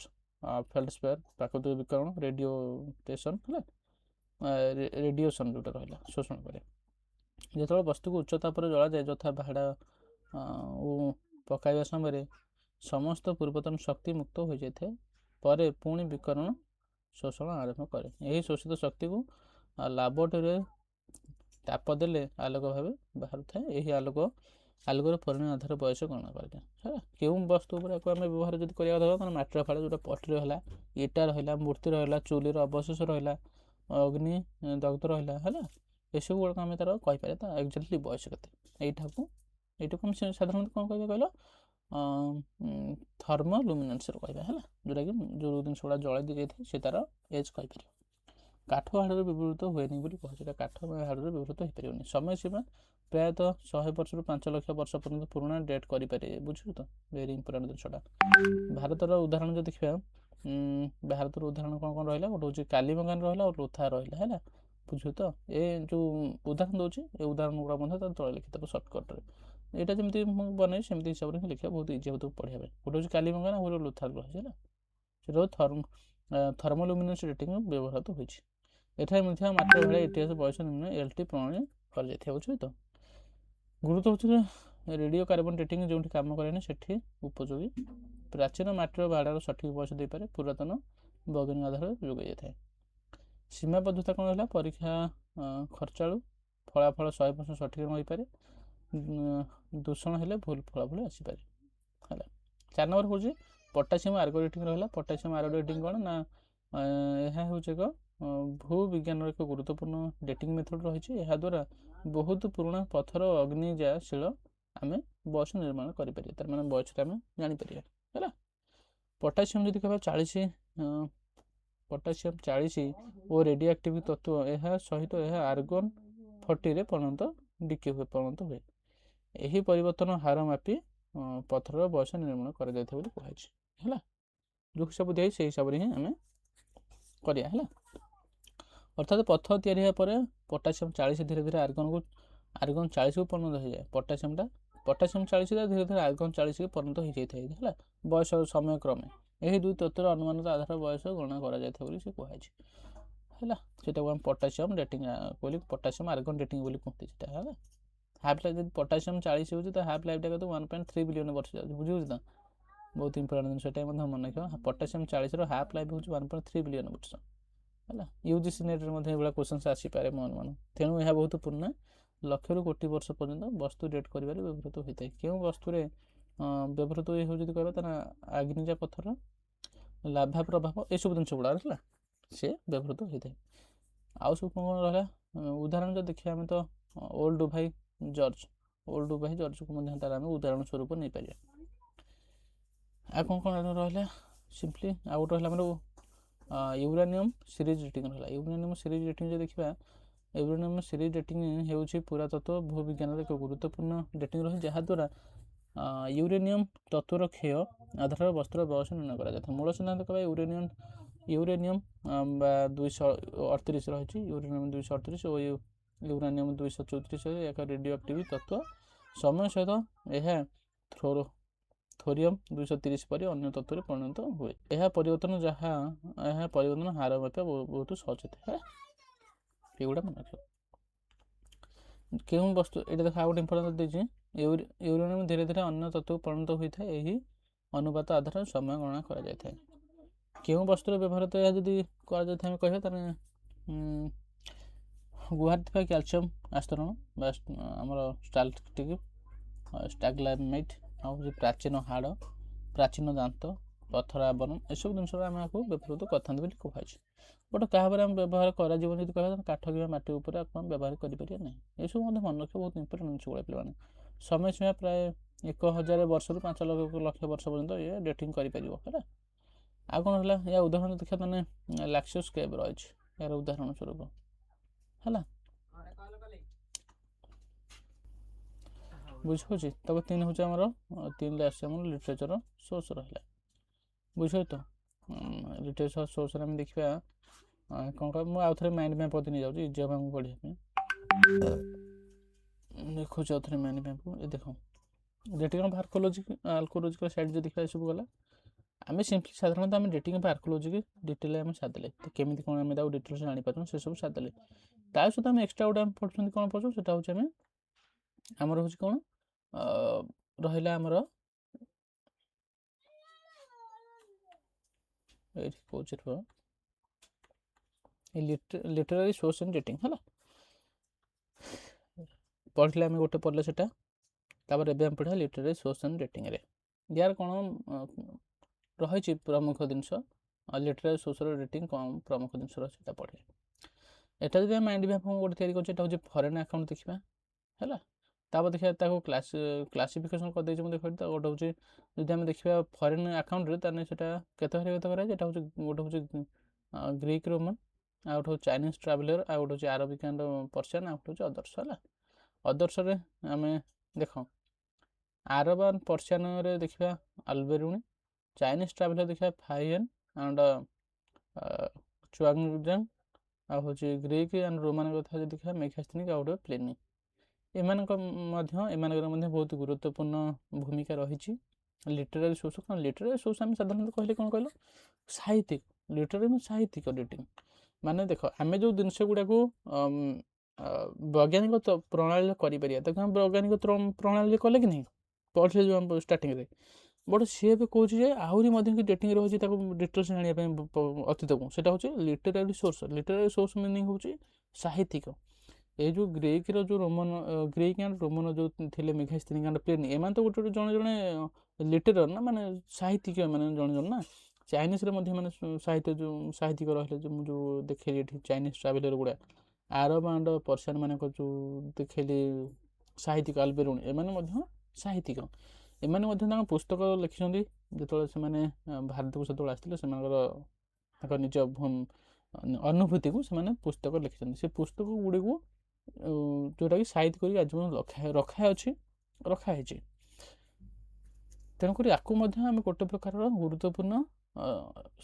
ଫେଲ୍ଡସ୍ପାର, ପ୍ରାକୃତିକ ବିକରଣ, ରେଡ଼ିଓଟେସନ୍ ହେଲା, ରେଡ଼ିଏସନ୍ ଯେଉଁଟା ରହିଲା ଶୋଷଣ କରେ। ଯେତେବେଳେ ବସ୍ତୁକୁ ଉଚ୍ଚ ତାପରେ ଜଳାଯାଏ ଯଥା ଭାଡ଼ା ଓ ପକାଇବା ସମୟରେ ସମସ୍ତ ପୂର୍ବତନ ଶକ୍ତି ମୁକ୍ତ ହୋଇଯାଇଥାଏ। ପରେ ପୁଣି ବିକରଣ ଶୋଷଣ ଆରମ୍ଭ କରେ। ଏହି ଶୋଷିତ ଶକ୍ତିକୁ ଲାବୋରେଟୋରୀରେ ତାପ ଦେଲେ ଆଲୋକ ଭାବେ ବାହାରୁଥାଏ। ଏହି ଆଲୋକର ପରିମାଣ ଆଧାରରେ ବୟସ ଗଣନା କରାଯାଏ। ହେଲା, କେଉଁ ବସ୍ତୁ ଉପରେ ଆମେ ବ୍ୟବହାର ଯଦି କରିବା କଥା ମାନେ ମାଟିର ଫାଳ ଯେଉଁଟା ପଟି ରହିଲା, ଇଟା ରହିଲା, ମୂର୍ତ୍ତି ରହିଲା, ଚୁଲିର ଅବଶେଷ ରହିଲା, ଅଗ୍ନି ଦଗ୍ଧ ରହିଲା, ହେଲା, ଏସବୁ ଗୁଡ଼ାକ ଆମେ ତାର କହିପାରିବା ତା ଏକ୍ଜାକ୍ଟଲି ବୟସ କେତେ। ଏଇଟାକୁ ଆମେ ସାଧାରଣତଃ କ'ଣ କହିବା କହିଲ ଥର୍ମୋ ଲୁମିନେନ୍ସର କହିବା। ହେଲା, ଯେଉଁଟାକି ଯେଉଁ ଜିନିଷ ଗୁଡ଼ା ଜଳାଇ ଦିଆଯାଇଥାଏ ସେ ତାର ଏଜ୍ କହିପାରିବ। କାଠ ହାଡ଼ରେ ବ୍ୟବହୃତ ହୁଏନି ବୋଲି କୁହାଯାଏ। ଏଇଟା କାଠ ହାଡ଼ରେ ବ୍ୟବହୃତ ହୋଇପାରିବନି। ସମୟ ସୀମା ପ୍ରାୟତଃ 100 ବର୍ଷରୁ 5 ଲକ୍ଷ ବର୍ଷ ପର୍ଯ୍ୟନ୍ତ ପୁରୁଣା ଡେଟ୍ କରିପାରିବେ। ବୁଝିଲୁ ତ, ଭେରି ଇମ୍ପୋର୍ଟାଣ୍ଟ ଜିନିଷଟା। ଭାରତର ଉଦାହରଣ ଯଦି ଦେଖିବା, ଭାରତର ଉଦାହରଣ କ'ଣ ରହିଲା, ଗୋଟେ ହେଉଛି କାଲିମଙ୍ଗାନ ରହିଲା ଆଉ ଲୋଥା ରହିଲା। ହେଲା, ବୁଝିଲୁ ତ, ଏ ଯେଉଁ ଉଦାହରଣ ଦେଉଛି ଏ ଉଦାହରଣ ଗୁଡ଼ା ମଧ୍ୟ ତାର ତଳେ ଲେଖିଦେବ ସର୍ଟକଟ୍ରେ। ଏଇଟା ଯେମିତି ମୁଁ ବନେଇ ସେମିତି ହିସାବରେ ହିଁ ଲେଖିବା, ବହୁତ ଇଜି ହେବ ପଢ଼ିବା ପାଇଁ। ଗୋଟେ ହେଉଛି କାଲିମଙ୍ଗାନ ଆଉ ଗୋଟେ ଲୋଥା ରହିଛି। ହେଲା, ସେଟା ଥର୍ମୋଲୁମିନେନ୍ସ ଡେଟିଂ ବ୍ୟବହୃତ ହୋଇଛି। ଏଠାରେ ମଧ୍ୟ ମାଟିର ଭଳିଆ ଇତିହାସ ବୟସ ନିର୍ଣ୍ଣୟ LT ପ୍ରଣାଳୀ କରାଯାଇଥାଏ। ବୁଝିଲେ ତ, ଗୁରୁତ୍ୱ ହେଉଛି ରେଡ଼ିଓ କାର୍ବନ ଡେଟିଂ ଯେଉଁଠି କାମ କରେନି ସେଠି ଉପଯୋଗୀ। ପ୍ରାଚୀନ ମାଟିର ଭାଡ଼ାର ସଠିକ୍ ବୟସ ଦେଇପାରେ, ପୁରାତନ ବୈଜ୍ଞାନିକ ଆଧାରରେ ଯୋଗାଇ ଯାଇଥାଏ। ସୀମାବଦ୍ଧତା କ'ଣ ରହିଲା, ପରୀକ୍ଷା ଖର୍ଚ୍ଚାଳୁ, ଫଳାଫଳ 100% ସଠିକ୍ ହୋଇପାରେ, ଦୂଷଣ ହେଲେ ଭୁଲ ଫଳାଫଳ ଆସିପାରେ। ହେଲା, 4 ନମ୍ବର ହେଉଛି ପଟାସିୟମ୍ ଆର୍ଗୋ ଡେଟିଂ ରହିଲା। ପଟାସିୟମ୍ ଆର୍ଗୋ ଡେଟିଂ କ'ଣ ନା ଏହା ହେଉଛି ଏକ ଭୂବିଜ୍ଞାନର ଏକ ଗୁରୁତ୍ୱପୂର୍ଣ୍ଣ ଡେଟିଂ ମେଥଡ଼ ରହିଛି। ଏହାଦ୍ୱାରା ବହୁତ ପୁରୁଣା ପଥର ଓ ଅଗ୍ନିଜାଶିଳ ଆମେ ବୟସ ନିର୍ମାଣ କରିପାରିବା, ତାର ମାନେ ବୟସଟା ଆମେ ଜାଣିପାରିବା। ହେଲା, ପଟାସିୟମ୍ ଯଦି କହିବା 40 ପଟାସିୟମ୍ 40 ଓ ରେଡ଼ିଓ ଆକ୍ଟିଭ ତତ୍ତ୍ୱ ଏହା ସହିତ ଏହା ଆର୍ଗନ୍ 40ରେ ପରିଣତ ହୁଏ। ଏହି ପରିବର୍ତ୍ତନ ହାର ମାପି ପଥରର ବୟସ ନିର୍ମାଣ କରାଯାଇଥାଏ ବୋଲି କୁହାଯାଇଛି। ହେଲା, ଯେଉଁ ହିସାବ ଦିଆଯାଇଛି ସେଇ ହିସାବରେ ହିଁ ଆମେ କରିବା। ହେଲା, ଅର୍ଥାତ୍ ପଥର ତିଆରି ହେବା ପରେ ପଟାସିୟମ୍ 40 ଧୀରେ ଧୀରେ ଆର୍ଗନ୍ 40କୁ ପରିଣତ ହୋଇଯାଏ। ପଟାସିୟମ୍ 40 ଧୀରେ ଧୀରେ ଆର୍ଗନ୍ 40କୁ ପରିଣତ ହୋଇଯାଇଥାଏ। ହେଲା, ବୟସ ସମୟ କ୍ରମେ ଏହି ଦୁଇ ତତ୍ତ୍ୱର ଅନୁମାନିତ ଆଧାର ବୟସ ଗଣନା କରାଯାଇଥାଏ ବୋଲି ସେ କୁହାଯାଇଛି। ହେଲା, ସେଟାକୁ ଆମେ ପଟାସିୟମ୍ ଡେଟିଂ ବୋଲି ପଟାସିୟମ୍ ଆର୍ଗନ୍ ଡେଟିଂ ବୋଲି କୁହନ୍ତି ସେଟା। ହେଲା, ହାଫ୍ ଲାଇଫ୍ ଯଦି ପଟାସିୟମ୍ 40 ହେଉଛି ତ ହାଫ୍ ଲାଇଫ୍ଟା କେତେ 1.3 ବିଲିୟନ ବର୍ଷ ଯାଉଛି। ବୁଝିହେଉଛି ତ, ବହୁତ ଇମ୍ପୋର୍ଟାଣ୍ଟ ଜିନିଷ ଏଟା ମଧ୍ୟ ମନେ ରଖିବା। ପଟାସିୟମ୍ 40ର ହାଫ୍ ଲାଇଫ୍ ହେଉଛି 1.3 ବିଲିୟନ ବର୍ଷ। ହେଲା, UGC ନେଟ୍ରେ ମଧ୍ୟ ଏଭଳିଆ କ୍ୱେଶ୍ଚନ୍ସ ଆସିପାରେ ମନ। ତେଣୁ ଏହା ବହୁତ ପୁରୁଣା, ଲକ୍ଷରୁ କୋଟି ବର୍ଷ ପର୍ଯ୍ୟନ୍ତ ବସ୍ତୁ ଡେଟ୍ କରିବାରେ ବ୍ୟବହୃତ ହୋଇଥାଏ। କେଉଁ ବସ୍ତୁରେ ବ୍ୟବହୃତ ହେଉଛି ଯଦି କହିବା ତାର ଆଗ୍ନିଜା ପଥର, ଲାଭା ପ୍ରଭାବ, ଏସବୁ ଜିନିଷ ଗୁଡ଼ା ହେଲା ସେ ବ୍ୟବହୃତ ହୋଇଥାଏ। ଆଉ ସବୁ କ'ଣ ରହିଲା ଉଦାହରଣ ଯଦି ଦେଖିବା ଆମେ ତ ଓଲ୍ଡ ଡୁଭାଇ ଜର୍ଜକୁ ମଧ୍ୟ ତାର ଆମେ ଉଦାହରଣ ସ୍ୱରୂପ ନେଇପାରିବା। ଆଉ କ'ଣ ରହିଲା ସିମ୍ପଲି ଆଉ ଗୋଟେ ରହିଲା ଆମର ୟୁରାନିୟମ୍ ସିରିଜ୍ ଡେଟିଂ ରହିଲା। ୟୁରାନିୟମ୍ ସିରିଜ୍ ଡେଟିଂ ଯଦି ଦେଖିବା, ୟୁରାନିୟମ୍ ସିରିଜ୍ ଡେଟିଂ ହେଉଛି ପୁରାତତ୍ତ୍ୱ ଭୂବିଜ୍ଞାନର ଏକ ଗୁରୁତ୍ୱପୂର୍ଣ୍ଣ ଡେଟିଂ ରହିଛି, ଯାହାଦ୍ୱାରା ୟୁରେନିୟମ୍ ତତ୍ତ୍ୱର କ୍ଷୟ ଆଧାରରେ ବସ୍ତୁର ବୟସ ନିର୍ଣ୍ଣୟ କରାଯାଇଥାଏ। ମୂଳ ସିଦ୍ଧାନ୍ତ କହିବା ୟୁରେନିୟମ୍ ବା 238 ରହିଛି, ୟୁରେନିୟମ୍ 238 ଓ ୟୁରାନିୟମ୍ 234 ଏକ ରେଡ଼ିଓ ଆକ୍ଟିଭ ତତ୍ତ୍ୱ। ସମୟ ସହିତ ଏହା ଥୋରିୟମ୍ 230 ପରି ଅନ୍ୟ ତତ୍ତ୍ୱରେ ପରିଣତ ହୁଏ। ଏହା ପରିବର୍ତ୍ତନ ହାର ମାପିବା ବହୁତ ସହଜ ଥାଏ। ଏଗୁଡ଼ା ମନେ ରଖିବ। କେଉଁ ବସ୍ତୁ ଏଇଟା ଦେଖ ଆଉ ଗୋଟେ ଇମ୍ପୋର୍ଟାଣ୍ଟ ଦେଇଛି, ୟୁରେନିୟମ୍ ଧୀରେ ଧୀରେ ଅନ୍ୟ ତତ୍ତ୍ୱକୁ ପରିଣତ ହୋଇଥାଏ। ଏହି ଅନୁପାତ ଆଧାରରେ ସମୟ ଗଣନା କରାଯାଇଥାଏ। କେଉଁ ବସ୍ତୁର ବ୍ୟବହୃତ ଏହା ଯଦି କରାଯାଇଥାଏ ଆମେ କହିବା ତାହେଲେ ଗୁହାରେ ଥିବା କ୍ୟାଲସିୟମ୍ ଆସ୍ତରଣ ବା ଆମର ଷ୍ଟାଗ୍ଲାମାଇଟ୍ ଆଉ ପ୍ରାଚୀନ ହାଡ଼, ପ୍ରାଚୀନ ଦାନ୍ତ, ପଥର ଆବରଣ, ଏସବୁ ଜିନିଷରେ ଆମେ ଆକୁ ବ୍ୟବହୃତ କରିଥାନ୍ତି ବୋଲି କୁହାଯାଇଛି। ବଟ୍ କାହା ଉପରେ ଆମେ ବ୍ୟବହାର କରାଯିବ ଯଦି କହିବା ତାହେଲେ କାଠ କିମ୍ବା ମାଟି ଉପରେ ଆପଣ ବ୍ୟବହାର କରିପାରିବା ନାହିଁ। ଏସବୁ ମଧ୍ୟ ମନେ ରଖିବା ବହୁତ ଇମ୍ପୋର୍ଟାଣ୍ଟ ଜିନିଷ ଗୁଡ଼ା ପିଲାମାନେ। ସମୟ ସୀମା ପ୍ରାୟ 1000 ବର୍ଷରୁ 5 ଲକ୍ଷ ବର୍ଷ ପର୍ଯ୍ୟନ୍ତ ଇଏ ଡେଟିଂ କରିପାରିବ। ହେଲା, ଆଉ କ'ଣ ହେଲା ୟା ଉଦାହରଣ ଦେଖିବା ମାନେ ଲାକ୍ସିୟସ୍ କେବ୍ ରହିଛି ଏହାର ଉଦାହରଣ ସ୍ୱରୂପ ହେଲା ବୁଝିପାରୁଛି। ତାପରେ 3 ହେଉଛି ଆମର 3ରେ ଆସୁଛି ଆମର ଲିଟରେଚର ସୋର୍ସ ରହିଲା ବୁଝିପାରୁଛ ତ। ଲିଟରେଚର ସୋର୍ସରେ ଆମେ ଦେଖିବା କ'ଣ କହିବା ମୁଁ ଆଉ ଥରେ ମାଇଣ୍ଡ ମ୍ୟାପ୍ ପ୍ରତି ନେଇଯାଉଛି ଇଜି ହେବ ଆମକୁ ପଢ଼ିବା ପାଇଁ ଦେଖୁଛି ଆଉ ଥରେ ମାଇଣ୍ଡ ମ୍ୟାପ୍ ଏ ଦେଖ ଡେଟିଂ ଅଫ୍ ଆର୍କୋଲୋଜିକାଲ ସାଇଟ୍ ଯଦି ଦେଖିବା ଏସବୁ ଗଲା ଆମେ ସିମ୍ପଲି ସାଧାରଣତଃ ଆମେ ଡେଟିଂ ଅଫ୍ ଆର୍କୋଲୋଜି ଡିଟେଲ୍ ଆମେ ସାରିଦେଲେ ତ କେମିତି କ'ଣ ଆମେ ତାକୁ ଡିଟେଲ୍ସ ଜାଣିପାରୁଛୁ ସେସବୁ ସାରିଦେଲେ ତା ସହିତ ଆମେ ଏକ୍ସଟ୍ରା ଗୋଟେ ଆମେ ପଢ଼ୁଛନ୍ତି କ'ଣ ପଢ଼ୁଛୁ ସେଟା ହେଉଛି ଆମେ ଆମର ହେଉଛି କ'ଣ ରହିଲା ଆମର ଏଇଠି କହୁଛି লিটারারি সোর্স এন্ড ডেটিং ହେଲା ପଢ଼ିଲେ ଆମେ ଗୋଟେ ପଢ଼ିଲେ ସେଟା ତାପରେ ଏବେ ଆମେ ପଢ଼ିବା লিটারারি সোর্স এন্ড ডেটিଂରେ ୟାର କ'ଣ ରହିଛି ପ୍ରମୁଖ ଜିନିଷ লিটারারি সোর্ସର ଡେଟିଂ କ'ଣ ପ୍ରମୁଖ ଜିନିଷ ରହିଛି ସେଟା ପଢ଼ିବା। ଏଟା ଯଦି ଆମେ ମାଇଣ୍ଡ ମ୍ୟାପ୍ ଗୋଟେ ତିଆରି କରୁଛେ ଏଟା ହେଉଛି ଫରେନ୍ ଆକାଉଣ୍ଟ ଦେଖିବା ହେଲା ତାପରେ ଦେଖିବା ତାକୁ କ୍ଲାସିଫିକେସନ୍ କରିଦେଇଛି ମୁଁ ଦେଖି ଗୋଟେ ହେଉଛି ଯଦି ଆମେ ଦେଖିବା ଫରେନ୍ ଆକାଉଣ୍ଟରେ ତାହେଲେ ସେଟା କେତେ ଭାଗରେ କରାଯାଏ ଏଟା ହେଉଛି ଗୋଟେ ହେଉଛି ଗ୍ରୀକ୍ ରୋମାନ ଆଉ ଗୋଟେ ହେଉଛି ଚାଇନିଜ୍ ଟ୍ରାଭେଲର ଆଉ ଗୋଟେ ହେଉଛି ଆରବିକ୍ ଆଣ୍ଡ ପର୍ସିଆନ୍ ଆଉ ଗୋଟେ ହେଉଛି ଅଦର୍ସ ହେଲା। ଅଦର୍ସରେ ଆମେ ଦେଖ ଆରବ ଆଣ୍ଡ ପର୍ସିଆନରେ ଦେଖିବା ଆଲବେରୁଣି ଚାଇନିଜ୍ ଟ୍ରାଭେଲର ଦେଖିବା ଫାଇଏନ୍ ଆଣ୍ଡ ଚୁଆଙ୍ଗଜାଙ୍ଗ ଆଉ ହେଉଛି ଗ୍ରୀକ୍ ଆଣ୍ଡ ରୋମାନ କଥା ଯଦି ଦେଖିବା ମେଘାସ୍ତିନିକ୍ ଆଉ ଗୋଟେ ପ୍ଲେନି ଏମାନଙ୍କର ମଧ୍ୟ ବହୁତ ଗୁରୁତ୍ୱପୂର୍ଣ୍ଣ ଭୂମିକା ରହିଛି লিটারারি সোর্স। କ'ଣ লিটারারি সোର୍ସ ଆମେ ସାଧାରଣତଃ କହିଲେ କ'ଣ କହିଲ ସାହିତ୍ୟିକ লিটাରାରି ମାନେ ସାହିତ୍ୟିକ ଡେଟିଂ ମାନେ ଦେଖ ଆମେ ଯେଉଁ ଜିନିଷ ଗୁଡ଼ାକୁ ବୈଜ୍ଞାନିକ ପ୍ରଣାଳୀରେ କରିପାରିବା ତାକୁ ଆମେ ବୈଜ୍ଞାନିକ ପ୍ରଣାଳୀରେ କଲେ କି ନାହିଁ ପଢ଼ିଲେ ଯେଉଁ ଆମ ଷ୍ଟାର୍ଟିଂରେ ବଟ୍ ସିଏ ଏବେ କହୁଛି ଯେ ଆହୁରି ମଧ୍ୟ କି ଡେଟିଂ ରହୁଛି ତାକୁ ଡିଟେଲ୍ସ ଜାଣିବା ପାଇଁ ଅତୀତକୁ ସେଟା ହେଉଛି লিটারারি সোর্স। লিটারারি সোর্ସ ମିନିଂ ହେଉଛି ସାହିତ୍ୟିକ। এই ଯେଉଁ ଗ୍ରୀକ୍ର ଯେଉଁ ରୋମାନ ଗ୍ରୀକ୍ ଆଣ୍ଡ ରୋମାନ ଯେଉଁ ଥିଲେ ମେଘାସ୍ତିନିକ୍ ଆଣ୍ଡ ପ୍ଲେନି ଏମାନେ ତ ଗୋଟେ ଜଣେ ଜଣେ ଲିଟେରାର ନା ମାନେ ସାହିତ୍ୟିକ ଏମାନେ ଜଣେ ଜଣେ ନା ଚାଇନିଜରେ ମଧ୍ୟ ମାନେ ସାହିତ୍ୟିକ ରହିଲେ ମୁଁ ଯେଉଁ ଦେଖେଇଲି ଏଠି ଚାଇନିଜ୍ ଟ୍ରାଭେଲର ଗୁଡ଼ା ଆରବ ଆଣ୍ଡ ପର୍ସିଆନ୍ ମାନଙ୍କ ଯେଉଁ ଦେଖେଇଲି ସାହିତ୍ୟିକ ଆଲବେରୁଣି ଏମାନେ ମଧ୍ୟ ସାହିତ୍ୟିକ ଏମାନେ ମଧ୍ୟ ତାଙ୍କ ପୁସ୍ତକ ଲେଖିଛନ୍ତି ଯେତେବେଳେ ସେମାନେ ଭାରତକୁ ସେତେବେଳେ ଆସିଥିଲେ ସେମାନଙ୍କର ତାଙ୍କ ନିଜ ଅନୁଭୂତିକୁ ସେମାନେ ପୁସ୍ତକ ଲେଖିଛନ୍ତି ସେ ପୁସ୍ତକ ଗୁଡ଼ିକୁ ଯେଉଁଟାକି ସାଇତି କରିକି ଆଜି ରଖାହେଇଛି ତେଣୁକରି ଆକୁ ମଧ୍ୟ ଆମେ ଗୋଟେ ପ୍ରକାରର ଗୁରୁତ୍ୱପୂର୍ଣ୍ଣ